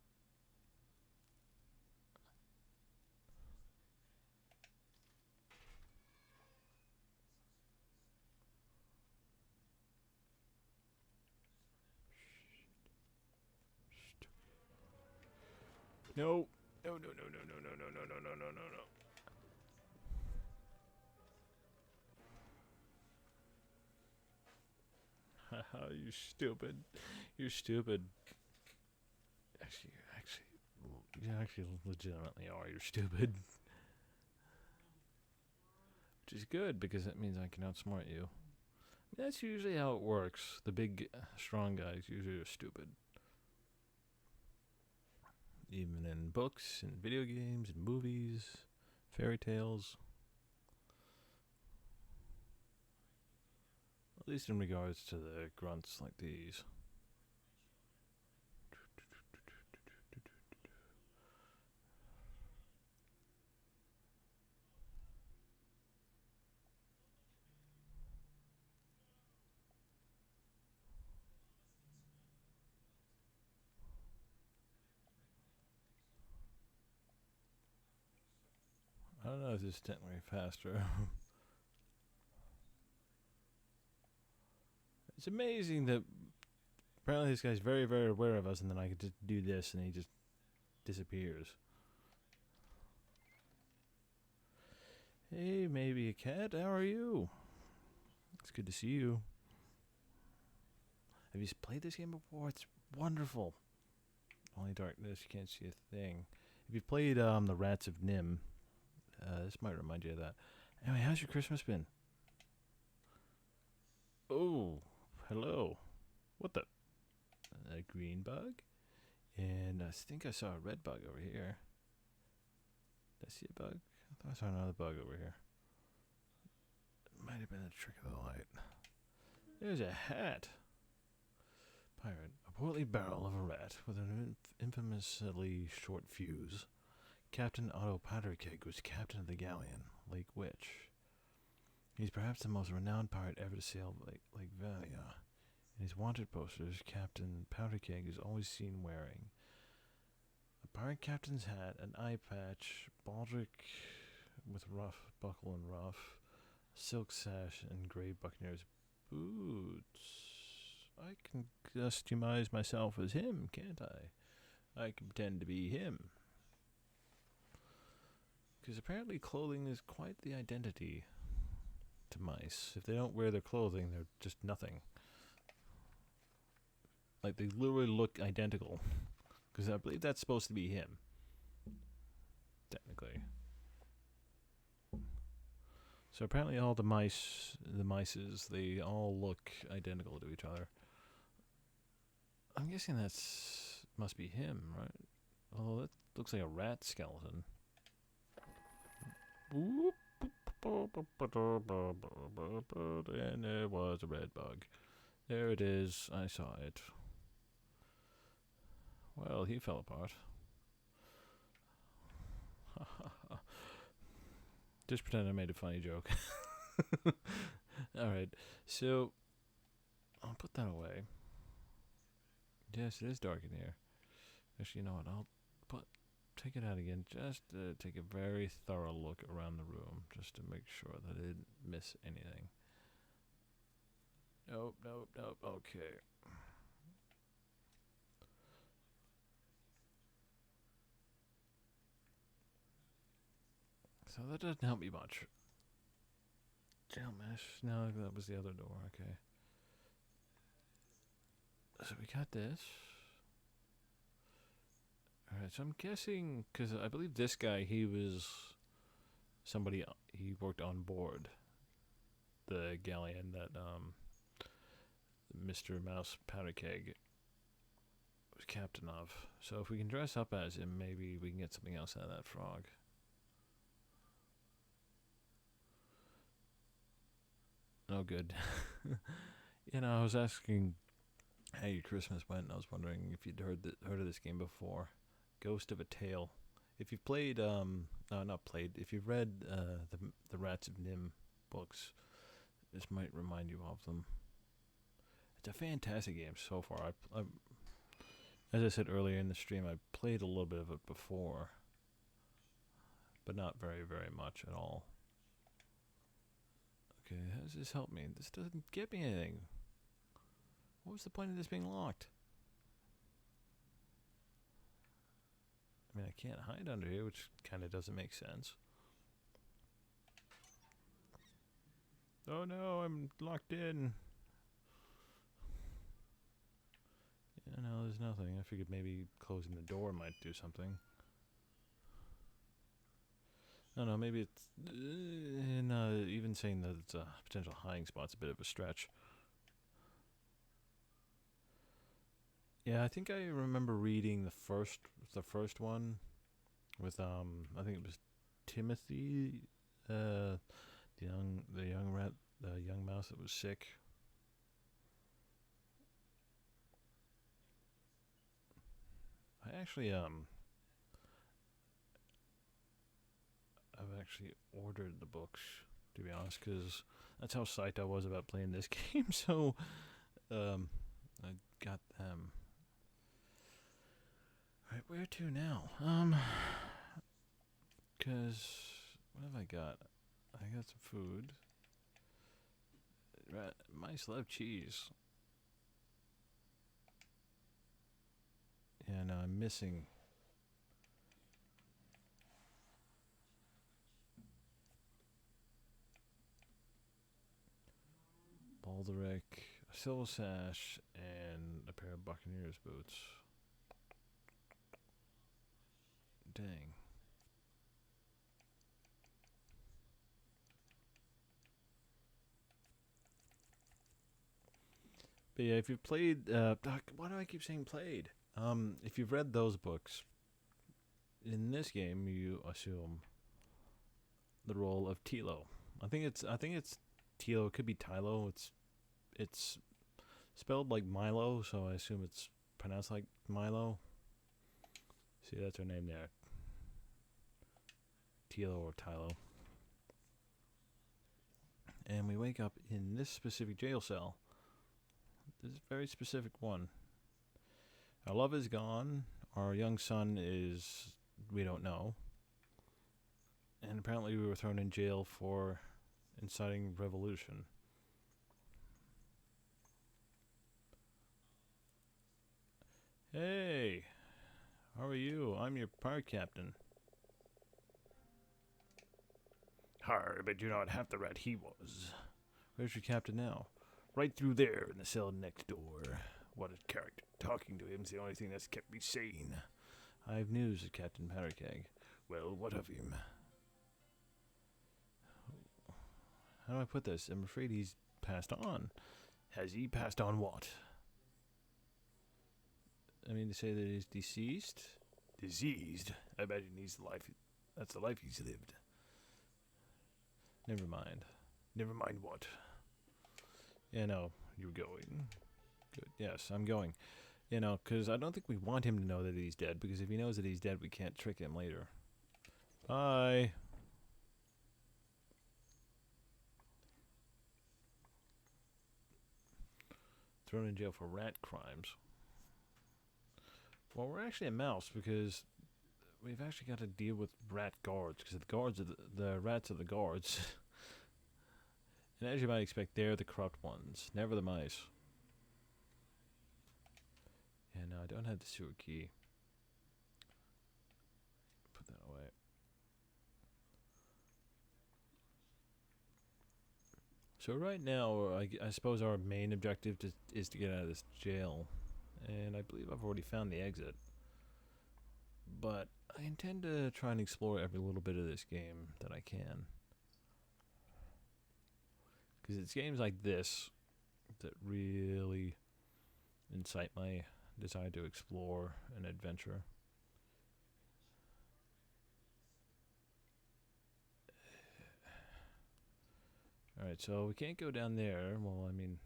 S1: No. No. Haha, you stupid. You're stupid. You actually legitimately are. You're stupid. Which is good, because that means I can outsmart you. That's usually how it works. The big, strong guys usually are stupid. Even in books, and video games, and movies, fairy tales. At least in regards to the grunts like these. I don't know if this is technically faster. It's amazing that apparently this guy's very, very aware of us, and then I could just do this and he just disappears. Hey, maybe a cat, how are you? It's good to see you. Have you played this game before? It's wonderful. Only darkness, you can't see a thing. If you've played the Rats of Nimh, this might remind you of that. Anyway, how's your Christmas been? Oh, hello. What the? A green bug? And I think I saw a red bug over here. Did I see a bug? I thought I saw another bug over here. It might have been a trick of the light. There's a hat. Pirate. A portly barrel of a rat with an infamously short fuse. Captain Otto Powderkeg was captain of the galleon, Lake Witch. He's perhaps the most renowned pirate ever to sail Lake Valia. In his wanted posters, Captain Powderkeg is always seen wearing a pirate captain's hat, an eye patch, baldric with ruff, buckle and ruff, silk sash, and gray buccaneer's boots. I can customize myself as him, can't I? I can pretend to be him. Because apparently clothing is quite the identity to mice. If they don't wear their clothing, they're just nothing. Like, they literally look identical. Because I believe that's supposed to be him. Technically. So apparently all the mices, they all look identical to each other. I'm guessing that's must be him, right? Oh, that looks like a rat skeleton. And there was a red bug. There it is. I saw it. Well, he fell apart. Just pretend I made a funny joke. Alright, so I'll put that away. Yes, it is dark in here. Actually, you know what? I'll take it out again. Just take a very thorough look around the room, just to make sure that I didn't miss anything. Nope. Okay. So that doesn't help me much. Jail mesh. No, that was the other door. Okay. So we got this. Alright, so I'm guessing, because I believe this guy, he was somebody, he worked on board the galleon that Mr. Mouse Powderkeg was captain of. So if we can dress up as him, maybe we can get something else out of that frog. Oh, good. You know, I was asking how your Christmas went, and I was wondering if you'd heard of this game before. Ghost of a Tale. If you've played, if you've read the Rats of Nimh books, this might remind you of them. It's a fantastic game so far. As I said earlier in the stream, I played a little bit of it before, but not very, very much at all. Okay, how does this help me? This doesn't get me anything. What was the point of this being locked? I mean, I can't hide under here, which kind of doesn't make sense. Oh no, I'm locked in. Yeah, no, there's nothing. I figured maybe closing the door might do something. No, maybe it's... even saying that it's a potential hiding spot's a bit of a stretch. Yeah, I think I remember reading the first one with I think it was Timothy, the young mouse that was sick. I actually I've actually ordered the books, to be honest, because that's how psyched I was about playing this game. So I got them. Alright, where to now? Because what have I got? I got some food. Mice love cheese. Yeah, no, I'm missing. Baldric, a silver sash, and a pair of Buccaneers boots. Dang. But yeah, if you've played, why do I keep saying played? If you've read those books, in this game you assume the role of Tilo. I think it's Tilo. It could be Tylo. It's spelled like Milo, so I assume it's pronounced like Milo. See, that's her name there. Tilo or Tylo. And we wake up in this specific jail cell. This very specific one. Our love is gone. Our young son is, we don't know. And apparently we were thrown in jail for inciting revolution. Hey, how are you? I'm your pirate captain. Har, but you're not half the rat he was. Where's your captain now? Right through there in the cell next door. What a character. Talking to him's the only thing that's kept me sane. I have news of Captain Paracag. Well, what of him? How do I put this? I'm afraid he's passed on. Has he passed on what? I mean, to say that he's deceased? Diseased? I imagine he's the life. That's the life he's lived. Never mind. Never mind what? Yeah, no, you're going. Good. Yes, I'm going. You know, because I don't think we want him to know that he's dead, because if he knows that he's dead, we can't trick him later. Bye. Thrown in jail for rat crimes. Well, we're actually a mouse, because we've actually got to deal with rat guards, because the guards are the rats are the guards. And as you might expect, they're the corrupt ones, never the mice. Yeah, no, I don't have the sewer key. Put that away. So right now, I suppose our main objective is to get out of this jail. And I believe I've already found the exit. But I intend to try and explore every little bit of this game that I can. Because it's games like this that really incite my desire to explore and adventure. Alright, so we can't go down there. Well, I mean,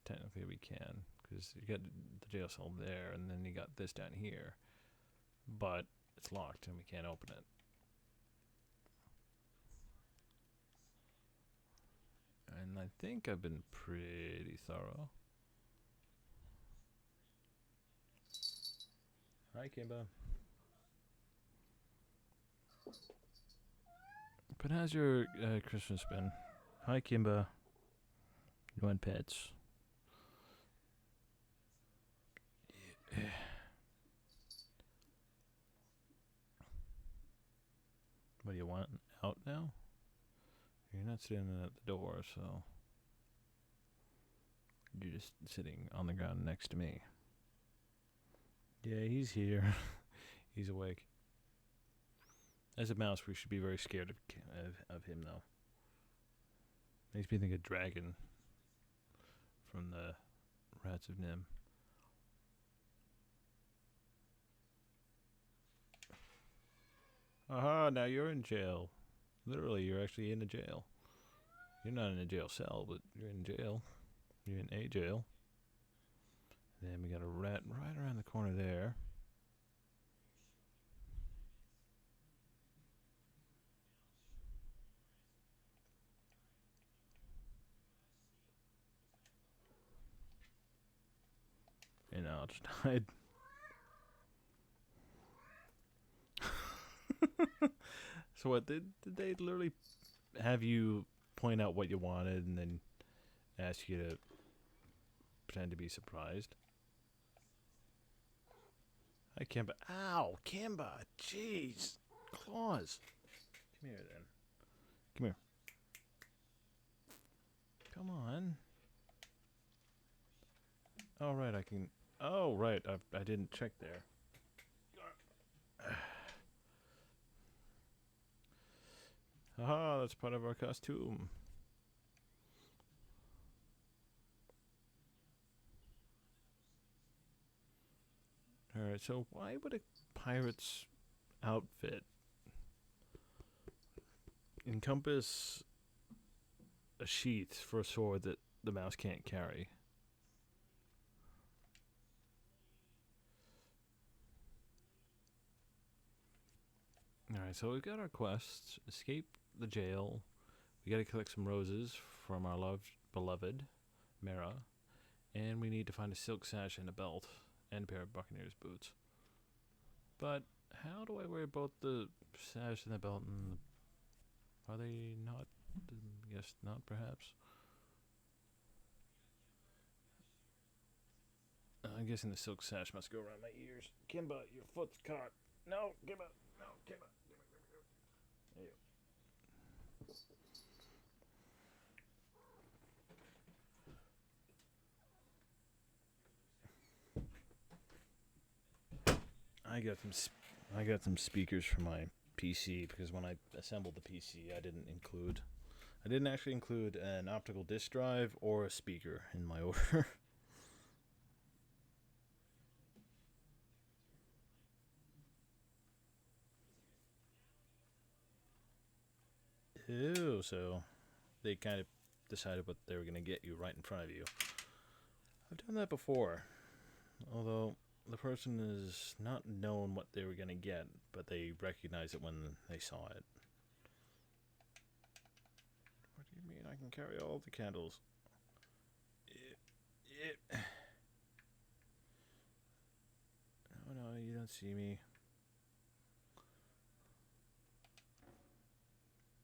S1: technically we can, because you got the jail cell there, and then you got this down here. But it's locked, and we can't open it. And I think I've been pretty thorough. Hi, Kimba. But how's your Christmas been? Hi, Kimba. You want pets? Yeah. What do you want? Out now? You're not sitting at the door, so you're just sitting on the ground next to me. Yeah, he's here. He's awake. As a mouse, we should be very scared of him, though. Makes me think of Dragon from the Rats of Nimh. Aha, now you're in jail. Literally, you're actually in a jail. You're not in a jail cell, but you're in jail. You're in a jail. Then we got a rat right around the corner there. And I'll just hide. So what, did they literally have you point out what you wanted and then ask you to pretend to be surprised? Hi, Kimba. Ow, Kimba. Jeez. Claws. Come here, then. Come here. Come on. Oh, right, I can... Oh, right, I didn't check there. Haha, that's part of our costume. Alright, so why would a pirate's outfit encompass a sheath for a sword that the mouse can't carry? Alright, so we've got our quests. Escape the jail. We gotta collect some roses from our beloved Mara. And we need to find a silk sash and a belt. And a pair of Buccaneer's boots. But how do I wear both the sash and the belt? And are they not? Yes, not perhaps. I'm guessing the silk sash must go around my ears. Kimba, your foot's caught. No, Kimba. No, Kimba. There you go. I got some speakers for my PC because when I assembled the PC, I didn't actually include an optical disc drive or a speaker in my order. Ew, so they kind of decided what they were going to get you right in front of you. I've done that before, although the person is not known what they were going to get, but they recognized it when they saw it. What do you mean I can carry all the candles? No, you don't see me.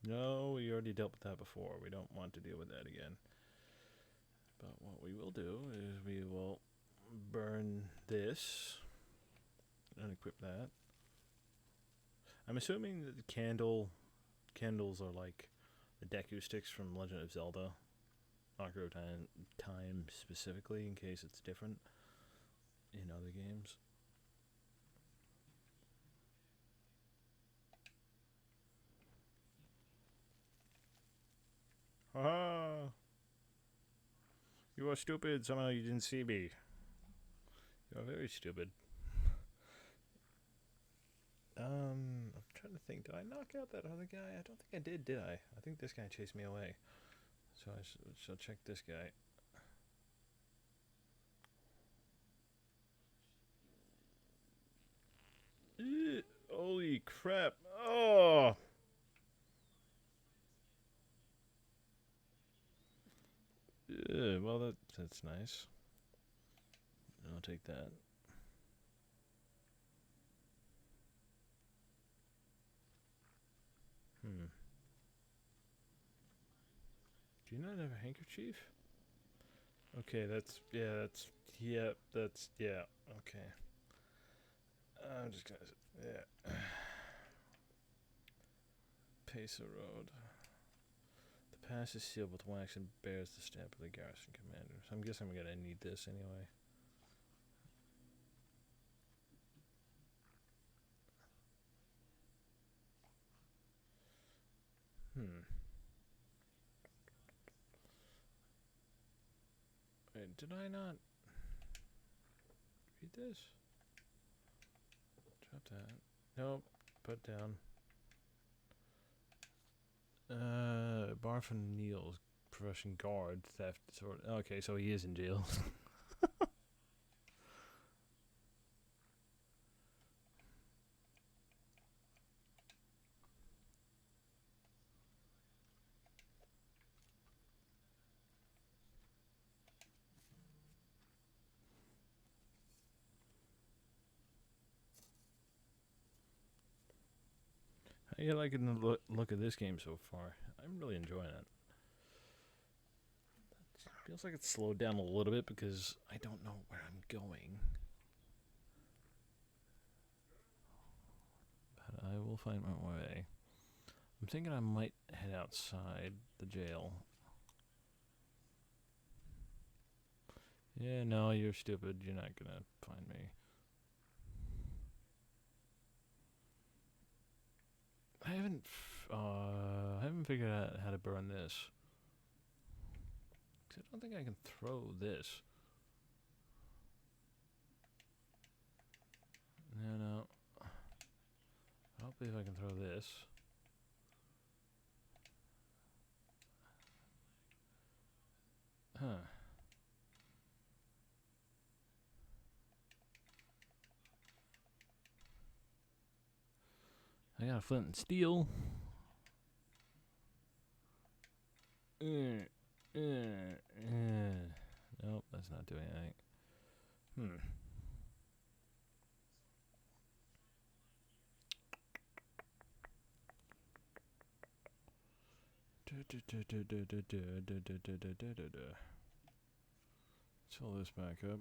S1: No, we already dealt with that before. We don't want to deal with that again. But what we will do is we will burn this and equip that. I'm assuming that the candles are like the Deku sticks from Legend of Zelda. Ocarina of Time specifically, in case it's different in other games. Ah! You are stupid. Somehow you didn't see me. You are very stupid. I'm trying to think. Did I knock out that other guy? I don't think I did I? I think this guy chased me away. So I shall check this guy. Holy crap. Oh! Well, that's nice. I'll take that. Do you not have a handkerchief? Okay, yeah, okay. I'm just gonna, yeah. Peso Road. The pass is sealed with wax and bears the stamp of the garrison commander. So I'm guessing I'm gonna need this anyway. Wait, did I not read this? Drop that. Nope. Put down. Barfin Neal's profession guard, theft, sort. Okay, so he is in jail. How you liking the look of this game so far? I'm really enjoying it. Feels like it's slowed down a little bit because I don't know where I'm going. But I will find my way. I'm thinking I might head outside the jail. Yeah, no, you're stupid. You're not gonna find me. I haven't figured out how to burn this. 'Cause I don't think I can throw this. No. I don't believe I can throw this. Huh. I got a flint and steel. Nope, that's not doing anything. Let's fill this back up.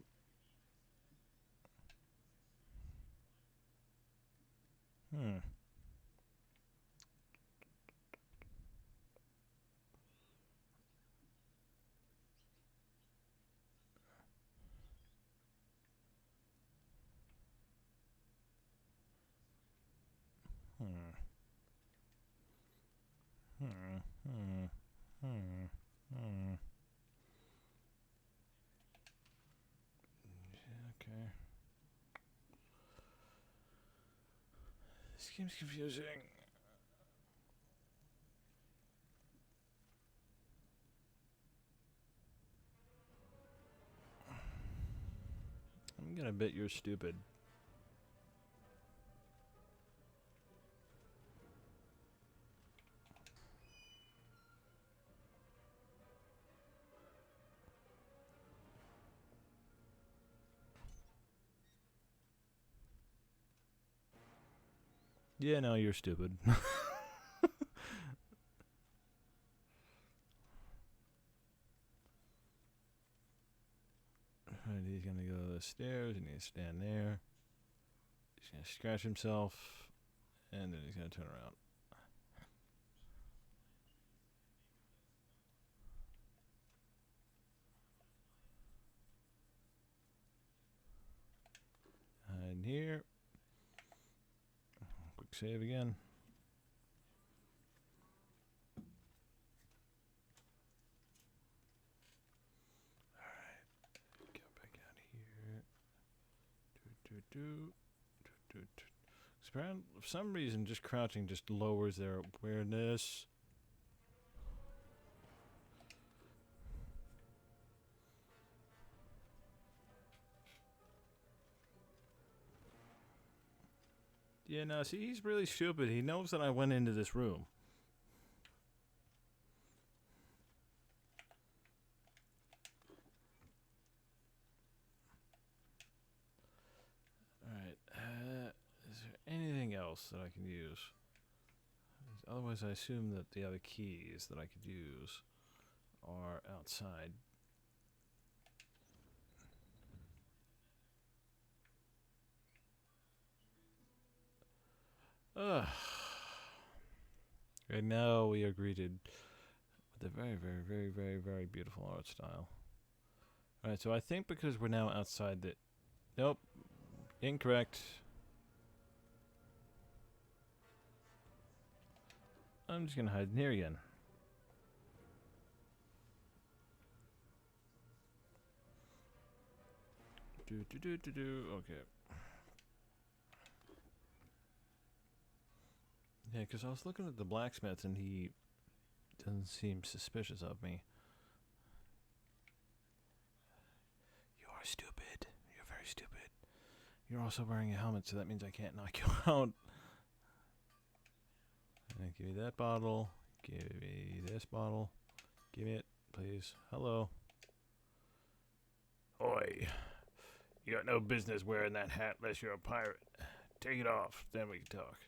S1: Okay. This game's confusing. I'm gonna bet you're stupid. Yeah, no, you're stupid. Alright, he's gonna go to the stairs, and he's to stand there. He's gonna scratch himself, and then he's gonna turn around. Hide here. Quick save again. Alright, get back out here. For some reason, just crouching just lowers their awareness. Yeah, no, see, he's really stupid. He knows that I went into this room. Alright, is there anything else that I can use? Otherwise, I assume that the other keys that I could use are outside. Ugh. Right now, we are greeted with a very, very, very, very, very beautiful art style. Alright, so I think because we're now outside the... Nope. Incorrect. I'm just gonna hide in here again. Okay. Yeah, because I was looking at the blacksmith and he doesn't seem suspicious of me. You are stupid. You're very stupid. You're also wearing a helmet, so that means I can't knock you out. And give me that bottle. Give me this bottle. Give me it, please. Hello. Oi. You got no business wearing that hat unless you're a pirate. Take it off, then we can talk.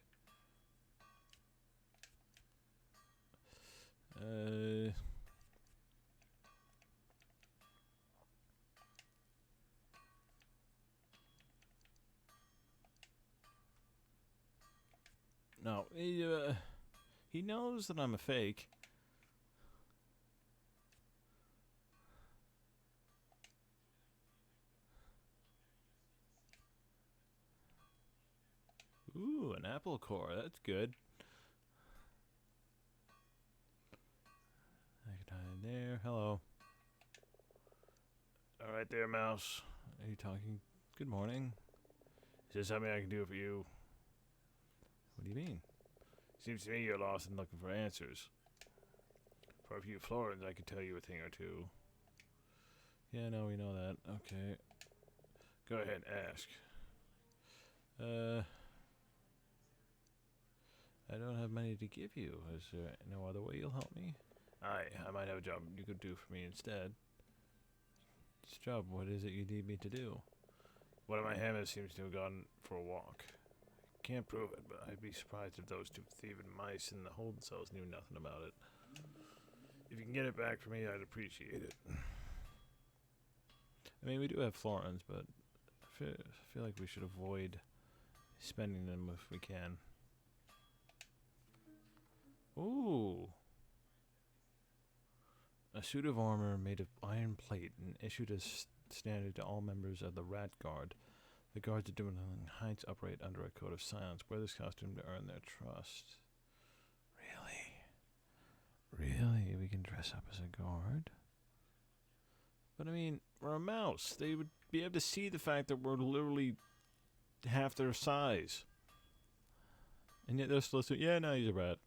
S1: No, he knows that I'm a fake. Ooh, an apple core. That's good. I can hide there. Hello. All right there, mouse. Are you talking? Good morning. Is there something I can do for you? What do you mean? Seems to me you're lost and looking for answers. For a few florins, I could tell you a thing or two. Yeah, no, we know that. Okay. Go ahead, ask. I don't have money to give you. Is there no other way you'll help me? I might have a job you could do for me instead. This job, what is it you need me to do? One of my hammers seems to have gone for a walk. Can't prove it, but I'd be surprised if those two thieving mice in the holding cells knew nothing about it. If you can get it back for me, I'd appreciate it. I mean, we do have florins, but I feel like we should avoid spending them if we can. Ooh. A suit of armor made of iron plate and issued as standard to all members of the Rat Guard. The guards are doing heights upright under a code of silence. Wear this costume to earn their trust. Really? We can dress up as a guard? But I mean, we're a mouse. They would be able to see the fact that we're literally half their size. And yet they're still saying, yeah, no, he's a rat.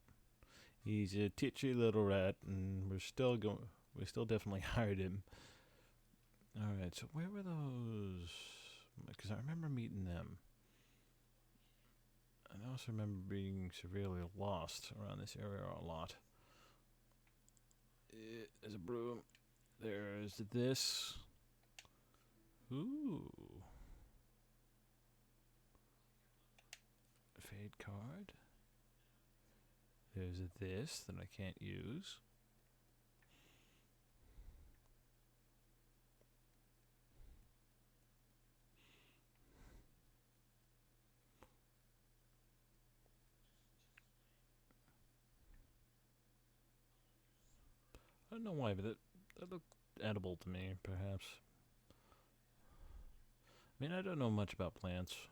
S1: He's a titchy little rat, and we still definitely hired him. Alright, so where were those? Because I remember meeting them. And I also remember being severely lost around this area a lot. There's a broom. There's this. Ooh. Fade card. There's this that I can't use. I don't know why, but that looked edible to me, perhaps. I mean, I don't know much about plants,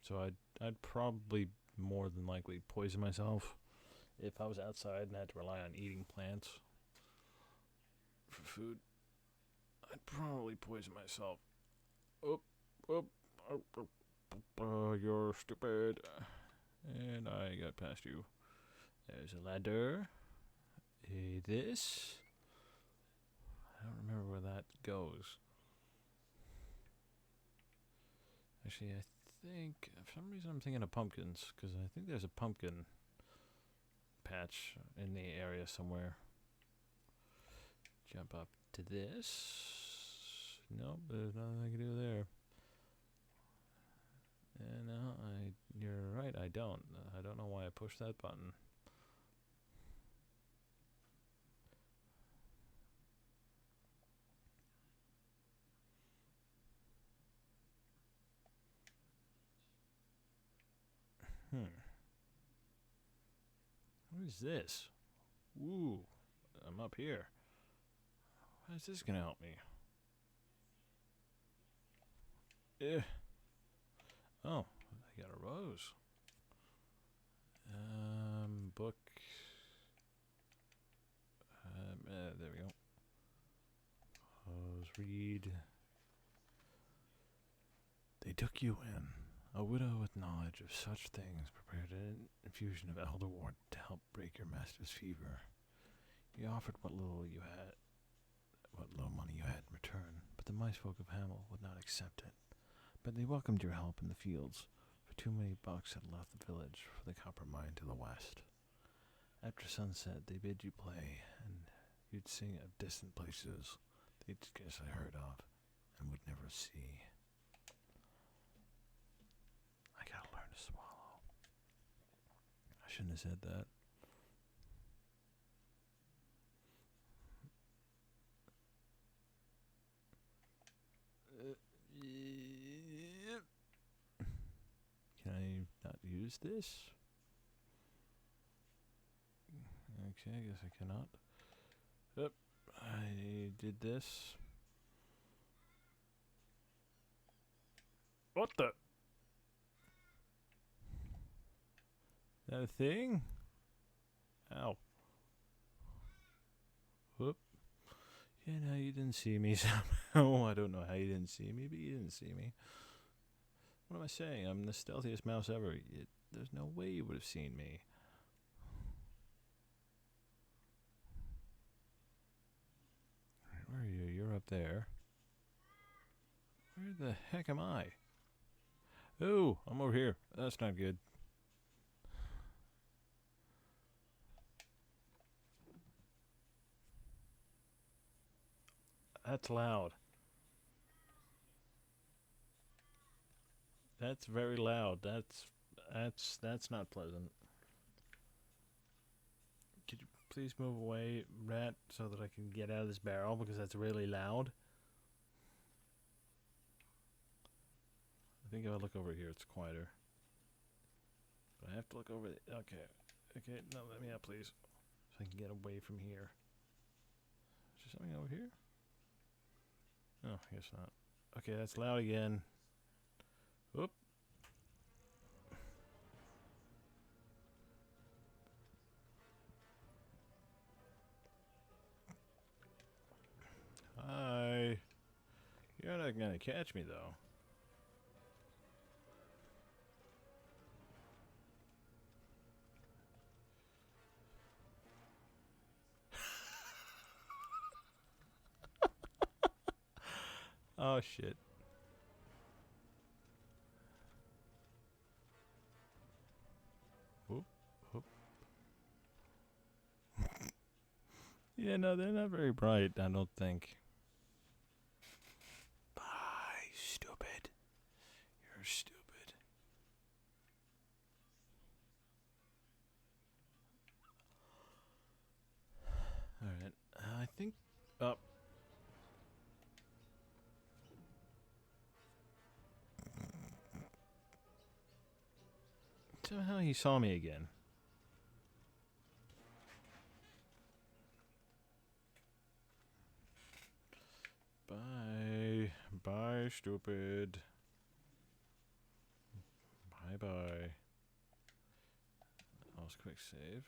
S1: so I'd probably more than likely poison myself if I was outside and had to rely on eating plants for food. I'd probably poison myself. You're stupid. And I got past you. There's a ladder. This. I don't remember where that goes. Actually, I think, for some reason I'm thinking of pumpkins, because I think there's a pumpkin patch in the area somewhere. Jump up to this. Nope, there's nothing I can do there. And no, you're right, I don't. I don't know why I pushed that button. What is this? Ooh, I'm up here. How is this gonna help me? Oh, I got a rose. Book. There we go. Rose, read. They took you in. A widow with knowledge of such things prepared an infusion of elder wort to help break your master's fever. You offered what little money you had in return, but the mice folk of Hamel would not accept it. But they welcomed your help in the fields, for too many bucks had left the village for the copper mine to the west. After sunset, they bid you play, and you'd sing of distant places they'd scarcely heard of and would never see. I gotta learn to swallow. I shouldn't have said that. Can I not use this? Okay, I guess I cannot. Yep, I did this. What the? That a thing? Ow. Whoop. Yeah, no, you didn't see me somehow. I don't know how you didn't see me, but you didn't see me. What am I saying? I'm the stealthiest mouse ever. There's no way you would have seen me. Alright, where are you? You're up there. Where the heck am I? Oh, I'm over here. That's not good. That's loud. That's very loud. That's not pleasant. Could you please move away, rat, so that I can get out of this barrel, because that's really loud. I think if I look over here, it's quieter. But I have to look over the... Okay. Okay, no, let me out, please. So I can get away from here. Is there something over here? Oh, I guess not. Okay, that's loud again. Whoop. Hi. You're not gonna catch me, though. Oh, shit. Whoop, whoop. Yeah, no, they're not very bright, I don't think. Bye, stupid. You're stupid. Alright, I think... Oh. Somehow he saw me again. Bye. Bye, stupid. Bye-bye. I'll quick save.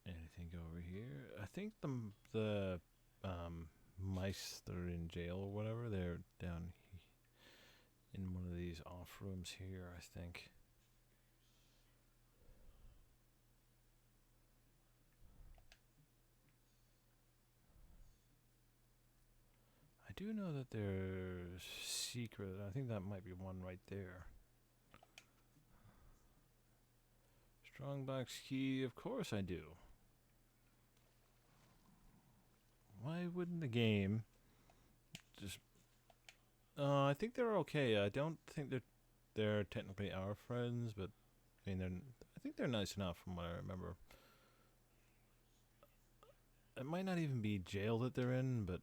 S1: Anything over here? I think the mice that are in jail or whatever, they're down in one of these off rooms here, I think. I do know that there's secret. I think that might be one right there. Strongbox key, of course I do. Why wouldn't the game just... I think they're okay. I don't think they're technically our friends, but I mean, I think they're nice enough from what I remember. It might not even be jail that they're in, but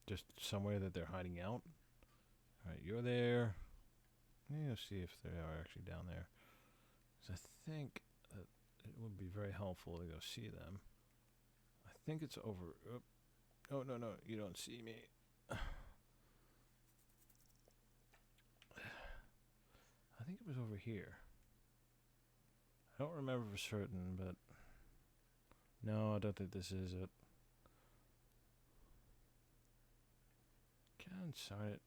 S1: just somewhere that they're hiding out. Alright, you're there. Let's see if they are actually down there. Because I think that it would be very helpful to go see them. I think it's over... Oh, no, you don't see me. I think it was over here. I don't remember for certain, but... No, I don't think this is it. God, sorry.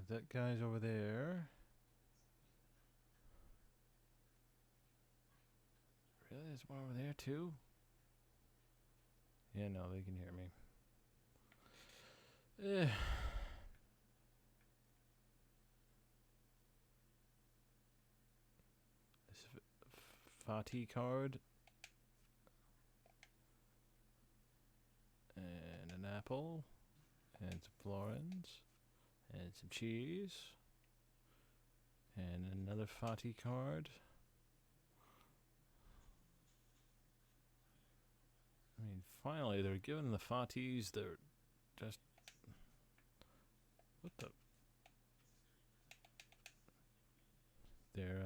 S1: That guy's over there. Really? There's one over there, too? Yeah, no, they can hear me. This Fatih card. And an apple. And some florins. And some cheese. And another Fatih card. I mean, finally, they're giving the Fatihs, they're just... What the... They're,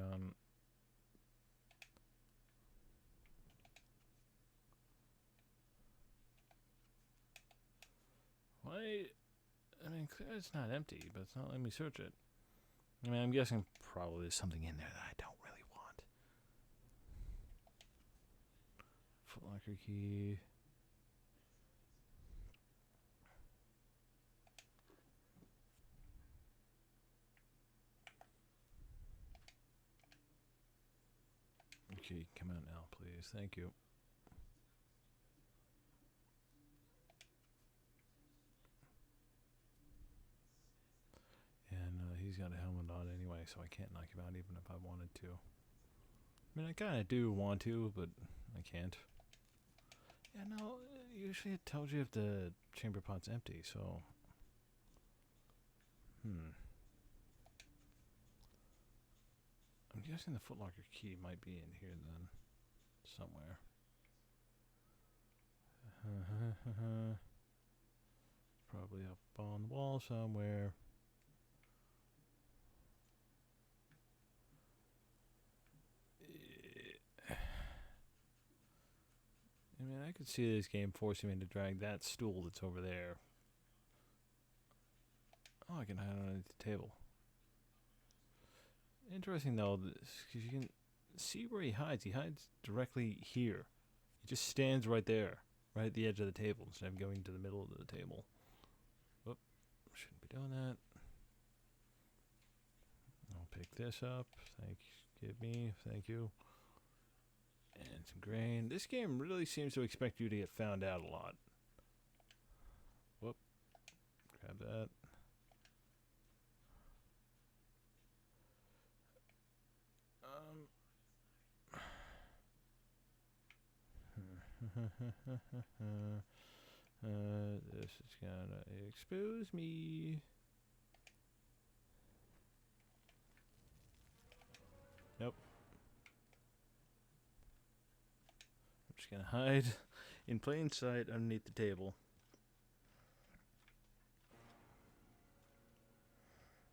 S1: Why... I mean, clearly it's not empty, but it's not letting me search it. I mean, I'm guessing probably there's something in there that I don't really want. Footlocker key... Okay, come out now, please. Thank you. And he's got a helmet on anyway, so I can't knock him out even if I wanted to. I mean, I kind of do want to, but I can't. Yeah, no, usually it tells you if the chamber pot's empty, so... I'm guessing the footlocker key might be in here then. Somewhere. Probably up on the wall somewhere. I mean, I could see this game forcing me to drag that stool that's over there. Oh, I can hide underneath the table. Interesting though, because you can see where he hides. He hides directly here. He just stands right there, right at the edge of the table, instead of going to the middle of the table. Whoop, shouldn't be doing that. I'll pick this up. Thank you. And some grain. This game really seems to expect you to get found out a lot. Whoop, grab that. This is gonna expose me. Nope. I'm just gonna hide in plain sight underneath the table.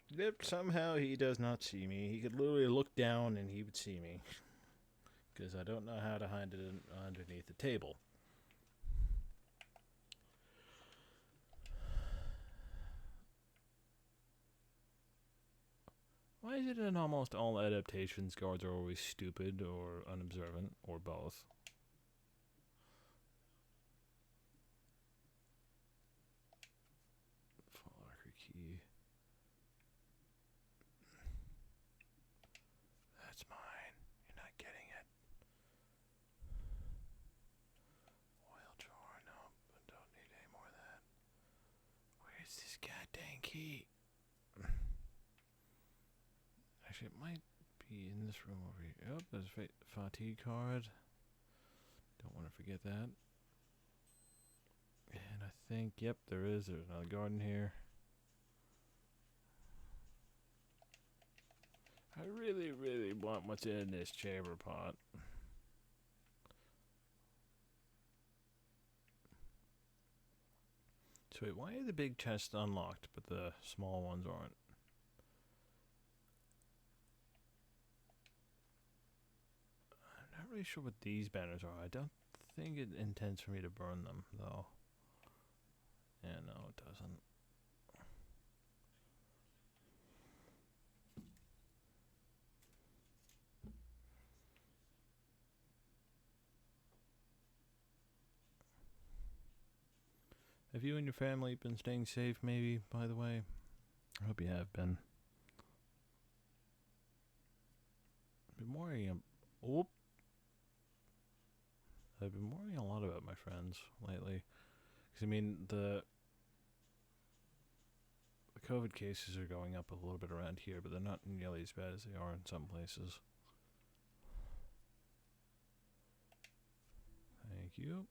S1: Yep, somehow he does not see me. He could literally look down and he would see me. Because I don't know how to hide it underneath the table. Why is it in almost all adaptations guards are always stupid or unobservant or both? Footlocker key. That's mine. You're not getting it. Oil jar, no, I don't need any more of that. Where's this goddamn key? Actually, it might be in this room over here. Oh, there's a fatigue card. Don't want to forget that. And I think, yep, there is. There's another garden here. I really, really want what's in this chamber pot. So wait, why are the big chests unlocked, but the small ones aren't? I'm not really sure what these banners are. I don't think it intends for me to burn them, though. Yeah, no, it doesn't. Have you and your family been staying safe, maybe, by the way? I hope you have been. I've been worrying I've been worrying a lot about my friends lately. Because, I mean, the COVID cases are going up a little bit around here, but they're not nearly as bad as they are in some places. Thank you.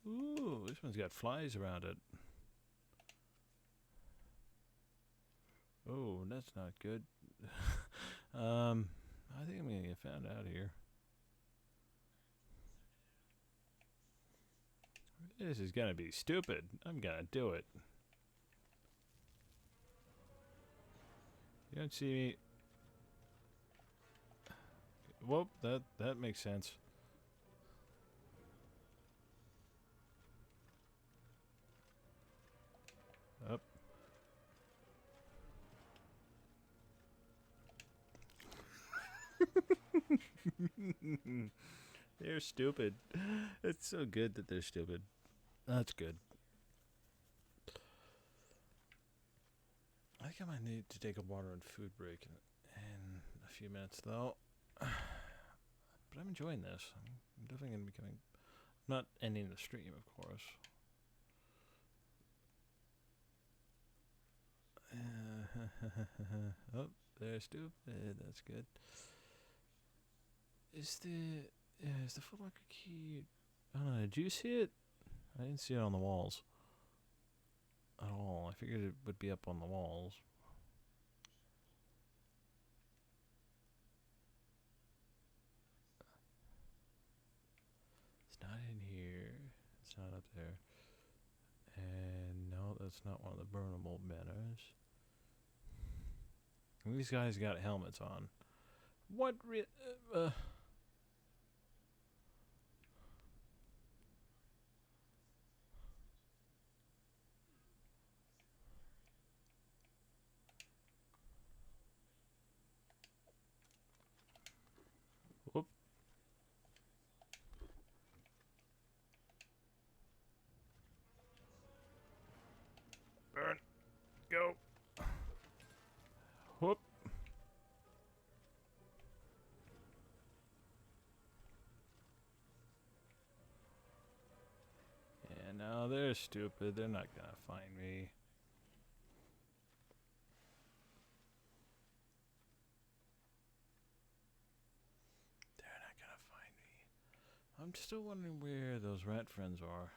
S1: Ooh, this one's got flies around it. Oh, that's not good. I think I'm gonna get found out here. This is gonna be stupid. I'm gonna do it. You don't see me. Whoop, that makes sense. Up. They're stupid. It's so good that they're stupid. That's good. I I think I might need to take a water and food break in a few minutes, though. But I'm enjoying this. I'm definitely going to be coming. Not ending the stream, of course. Oh, they're stupid. That's good. Is the footlocker key? I don't know. Did you see it? I didn't see it on the walls at all. I figured it would be up on the walls. It's not in here. It's not up there. And no, that's not one of the burnable banners. These guys got helmets on. What Whoop. Burn. Go. Whoop. Yeah, no, they're stupid. They're not gonna find me. They're not gonna find me. I'm still wondering where those rat friends are.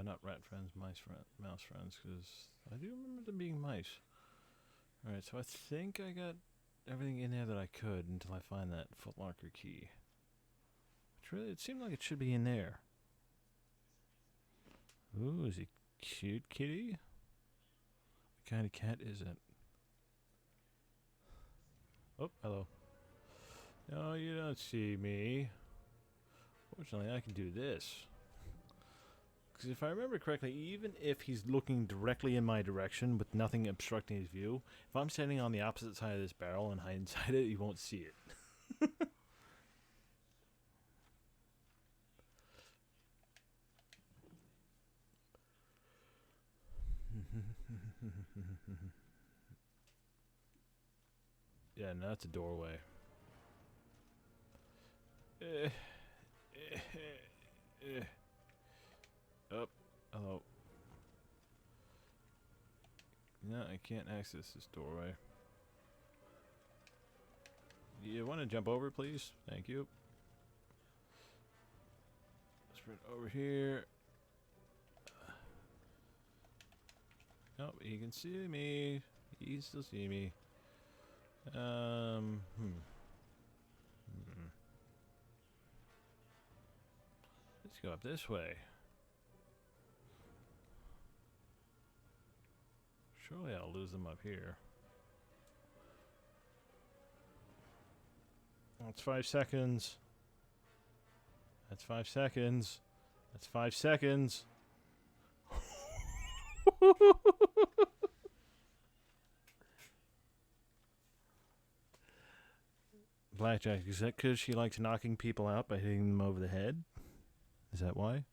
S1: Not rat friends, mouse friends, because I do remember them being mice. Alright, so I think I got everything in there that I could until I find that footlocker key. Which really, it seemed like it should be in there. Ooh, is he cute, kitty? What kind of cat is it? Oh, hello. No, you don't see me. Fortunately, I can do this. Because if I remember correctly, even if he's looking directly in my direction with nothing obstructing his view, if I'm standing on the opposite side of this barrel and hide inside it, he won't see it. Yeah, no, that's a doorway. Up. Hello. No, I can't access this doorway. You want to jump over, please? Thank you. Spread over here. Nope, he can see me. He can still see me. Let's go up this way. Surely I'll lose them up here. That's 5 seconds. That's 5 seconds. That's 5 seconds. Blackjack, is that because she likes knocking people out by hitting them over the head? Is that why?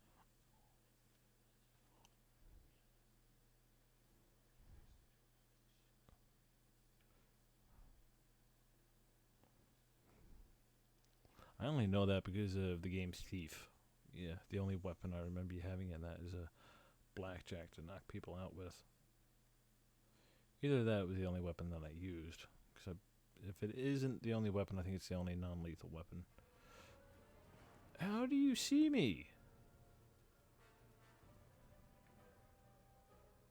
S1: I only know that because of the game's Thief. Yeah, the only weapon I remember you having in that is a blackjack to knock people out with. Either that was the only weapon that I used. Because if it isn't the only weapon, I think it's the only non-lethal weapon. How do you see me?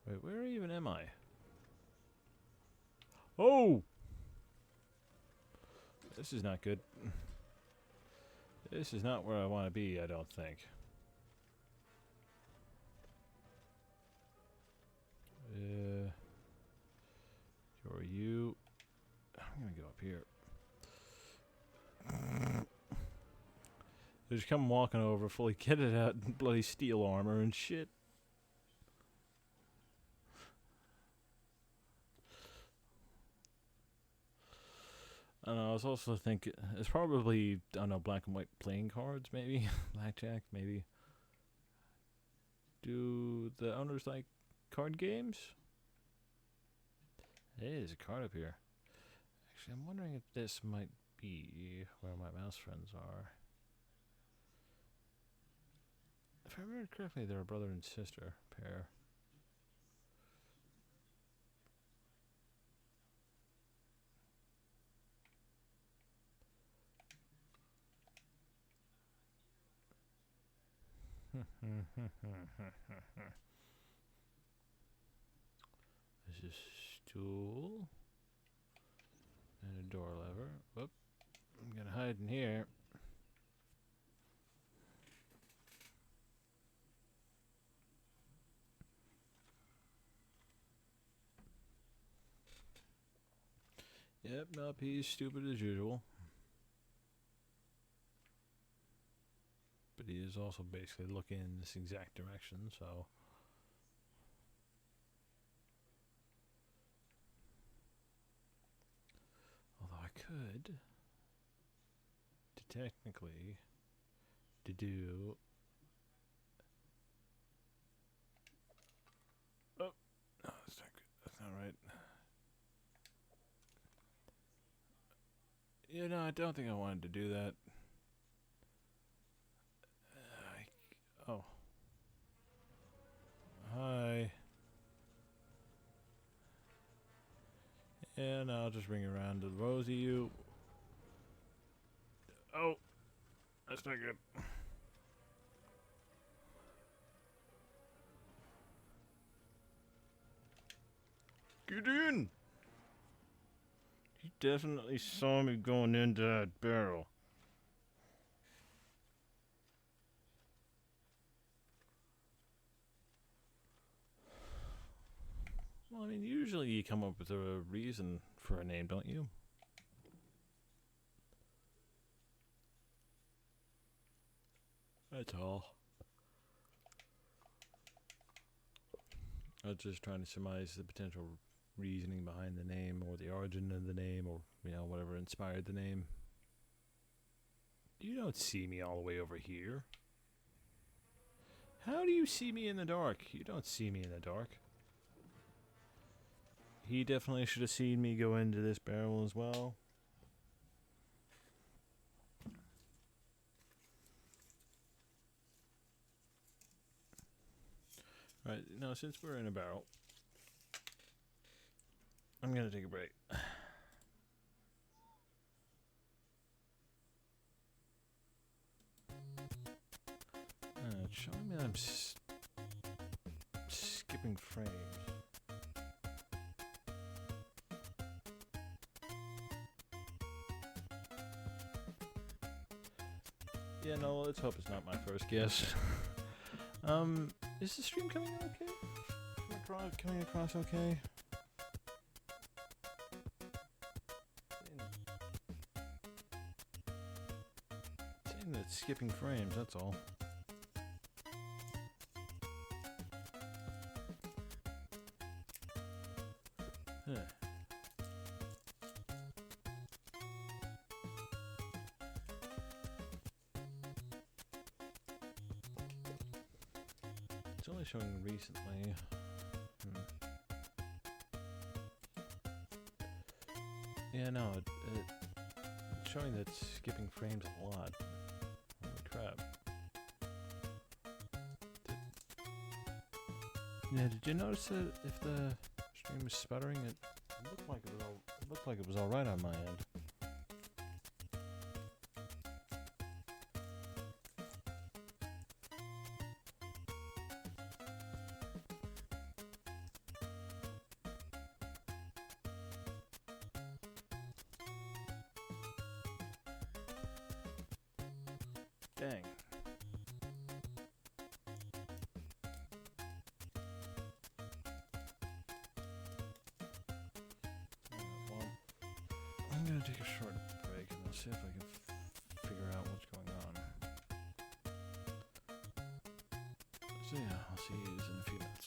S1: Wait, where even am I? Oh! This is not good. This is not where I want to be, I don't think. Who are you? I'm gonna go up here. They just come walking over, fully kitted out in bloody steel armor and shit. I don't know, I was also thinking, it's probably, I don't know, black and white playing cards, maybe? Blackjack, maybe. Do the owners like card games? Hey, there's a card up here. Actually, I'm wondering if this might be where my mouse friends are. If I remember correctly, they're a brother and sister pair. There's a stool and a door lever. Whoop. I'm gonna hide in here. Yep, nope, he's stupid as usual. But he is also basically looking in this exact direction, so... Although I could... technically... to do... Oh! No, that's not good. That's not right. Yeah, no, I don't think I wanted to do that. Oh. Hi. And I'll just ring around to Rosie you. Oh. That's not good. Get in! He definitely saw me going into that barrel. Well, I mean, usually you come up with a reason for a name, don't you? That's all. I was just trying to surmise the potential reasoning behind the name, or the origin of the name, or, you know, whatever inspired the name. You don't see me all the way over here. How do you see me in the dark? You don't see me in the dark. He definitely should have seen me go into this barrel as well. Right, now since we're in a barrel, I'm gonna take a break. It's showing me that I'm skipping frames. Yeah, no, let's hope it's not my first guess. Is the stream coming out okay? Coming across okay? Saying that it's skipping frames, that's all. Huh. It's only showing recently. Yeah, no, it's showing that it's skipping frames a lot. Holy crap. Did you notice that if the stream was sputtering, it looked like it was all right on my end. Dang. Well, I'm gonna take a short break and I'll see if I can figure out what's going on. So yeah, I'll see you in a few minutes.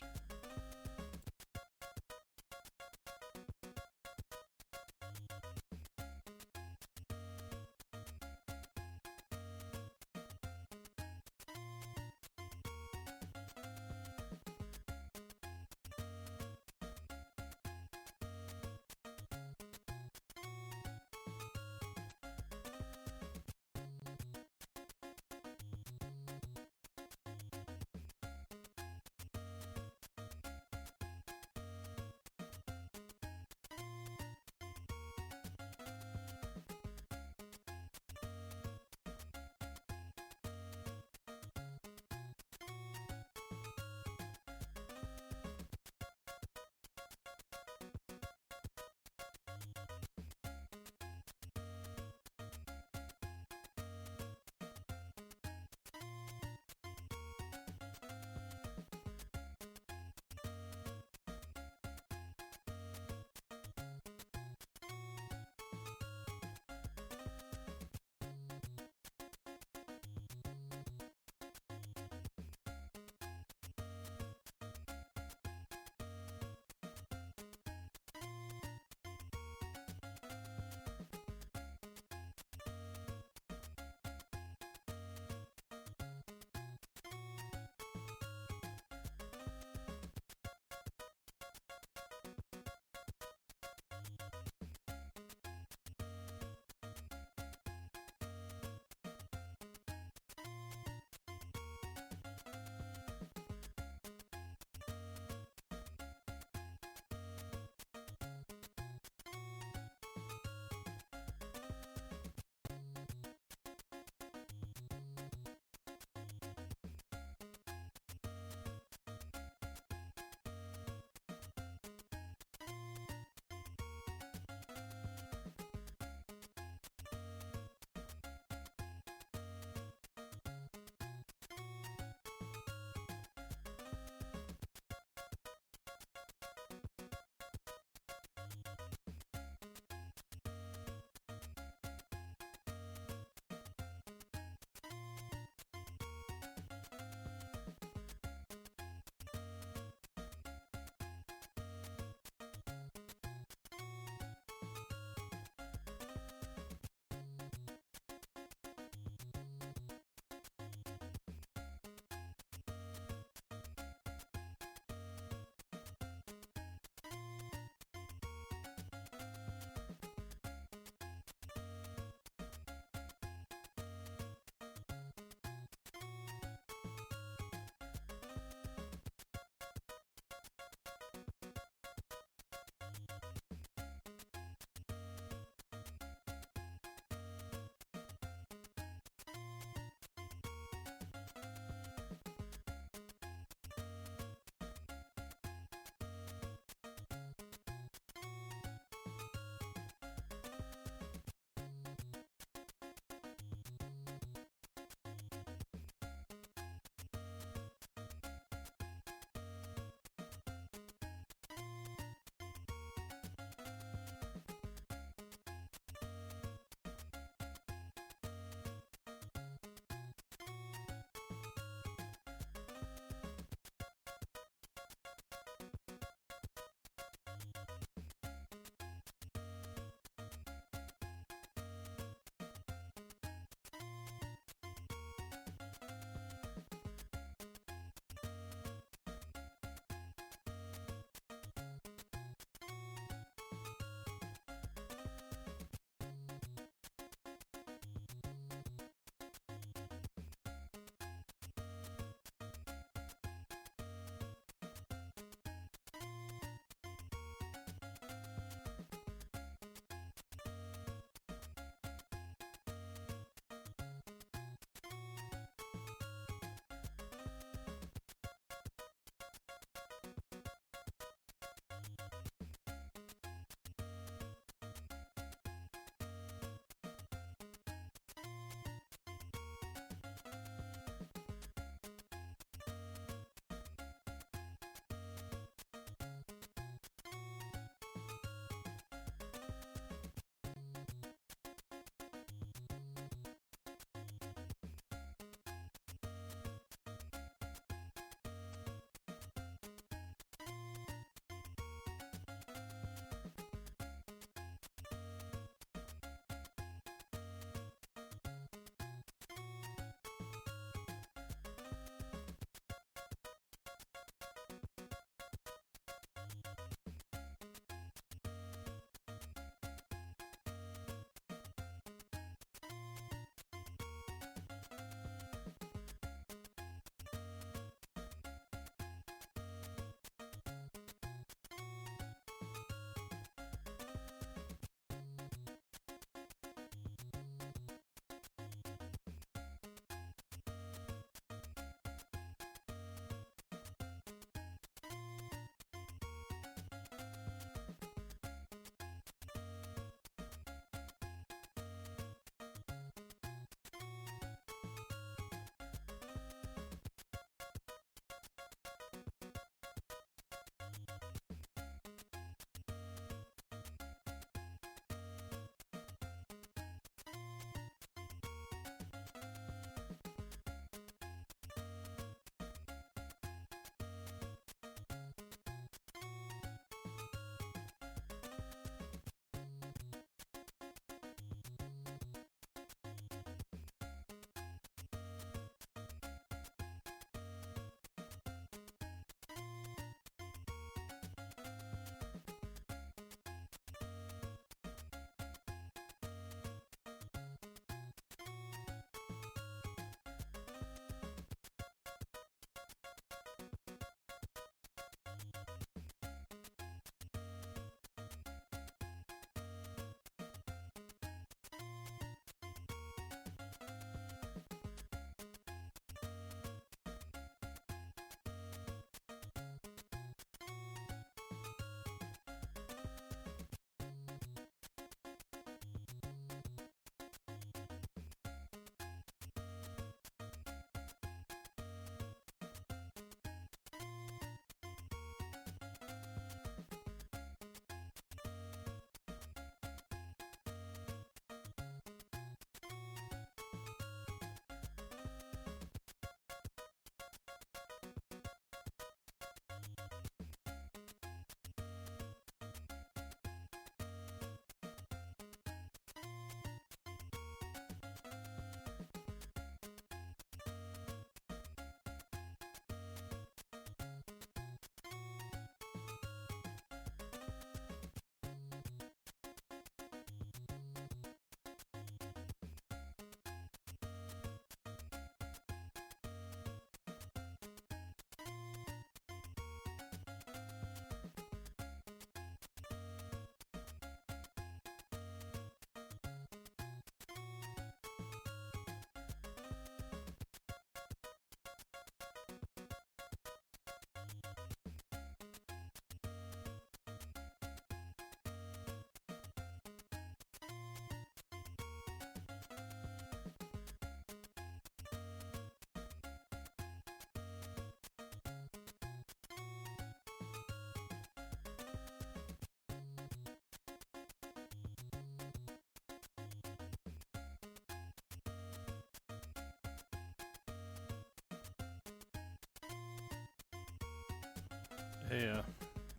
S1: Hey,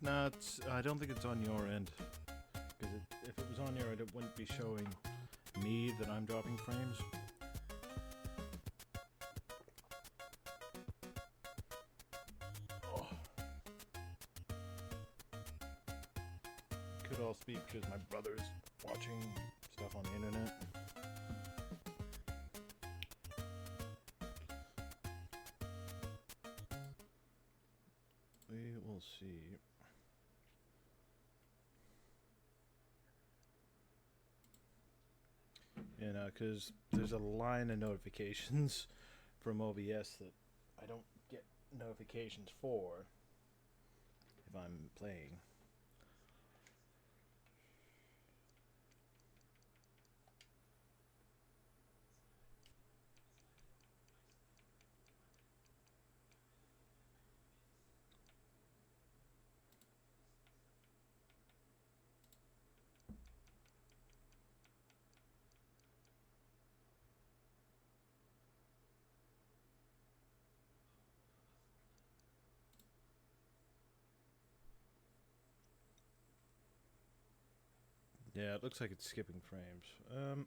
S1: no, I don't think it's on your end. Because if it was on your end, it wouldn't be showing me that I'm dropping frames. Oh. Could also be because my brother's watching stuff on the internet. We will see. You know, because there's a line of notifications from OBS that I don't get notifications for if I'm playing. Yeah, it looks like it's skipping frames. 1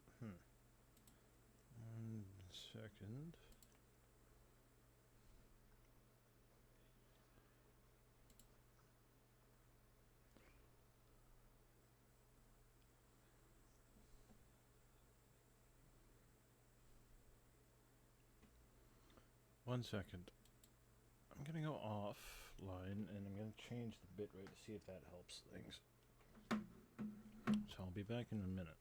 S1: second. One second. I'm gonna go offline and I'm gonna change the bitrate to see if that helps things. So I'll be back in a minute.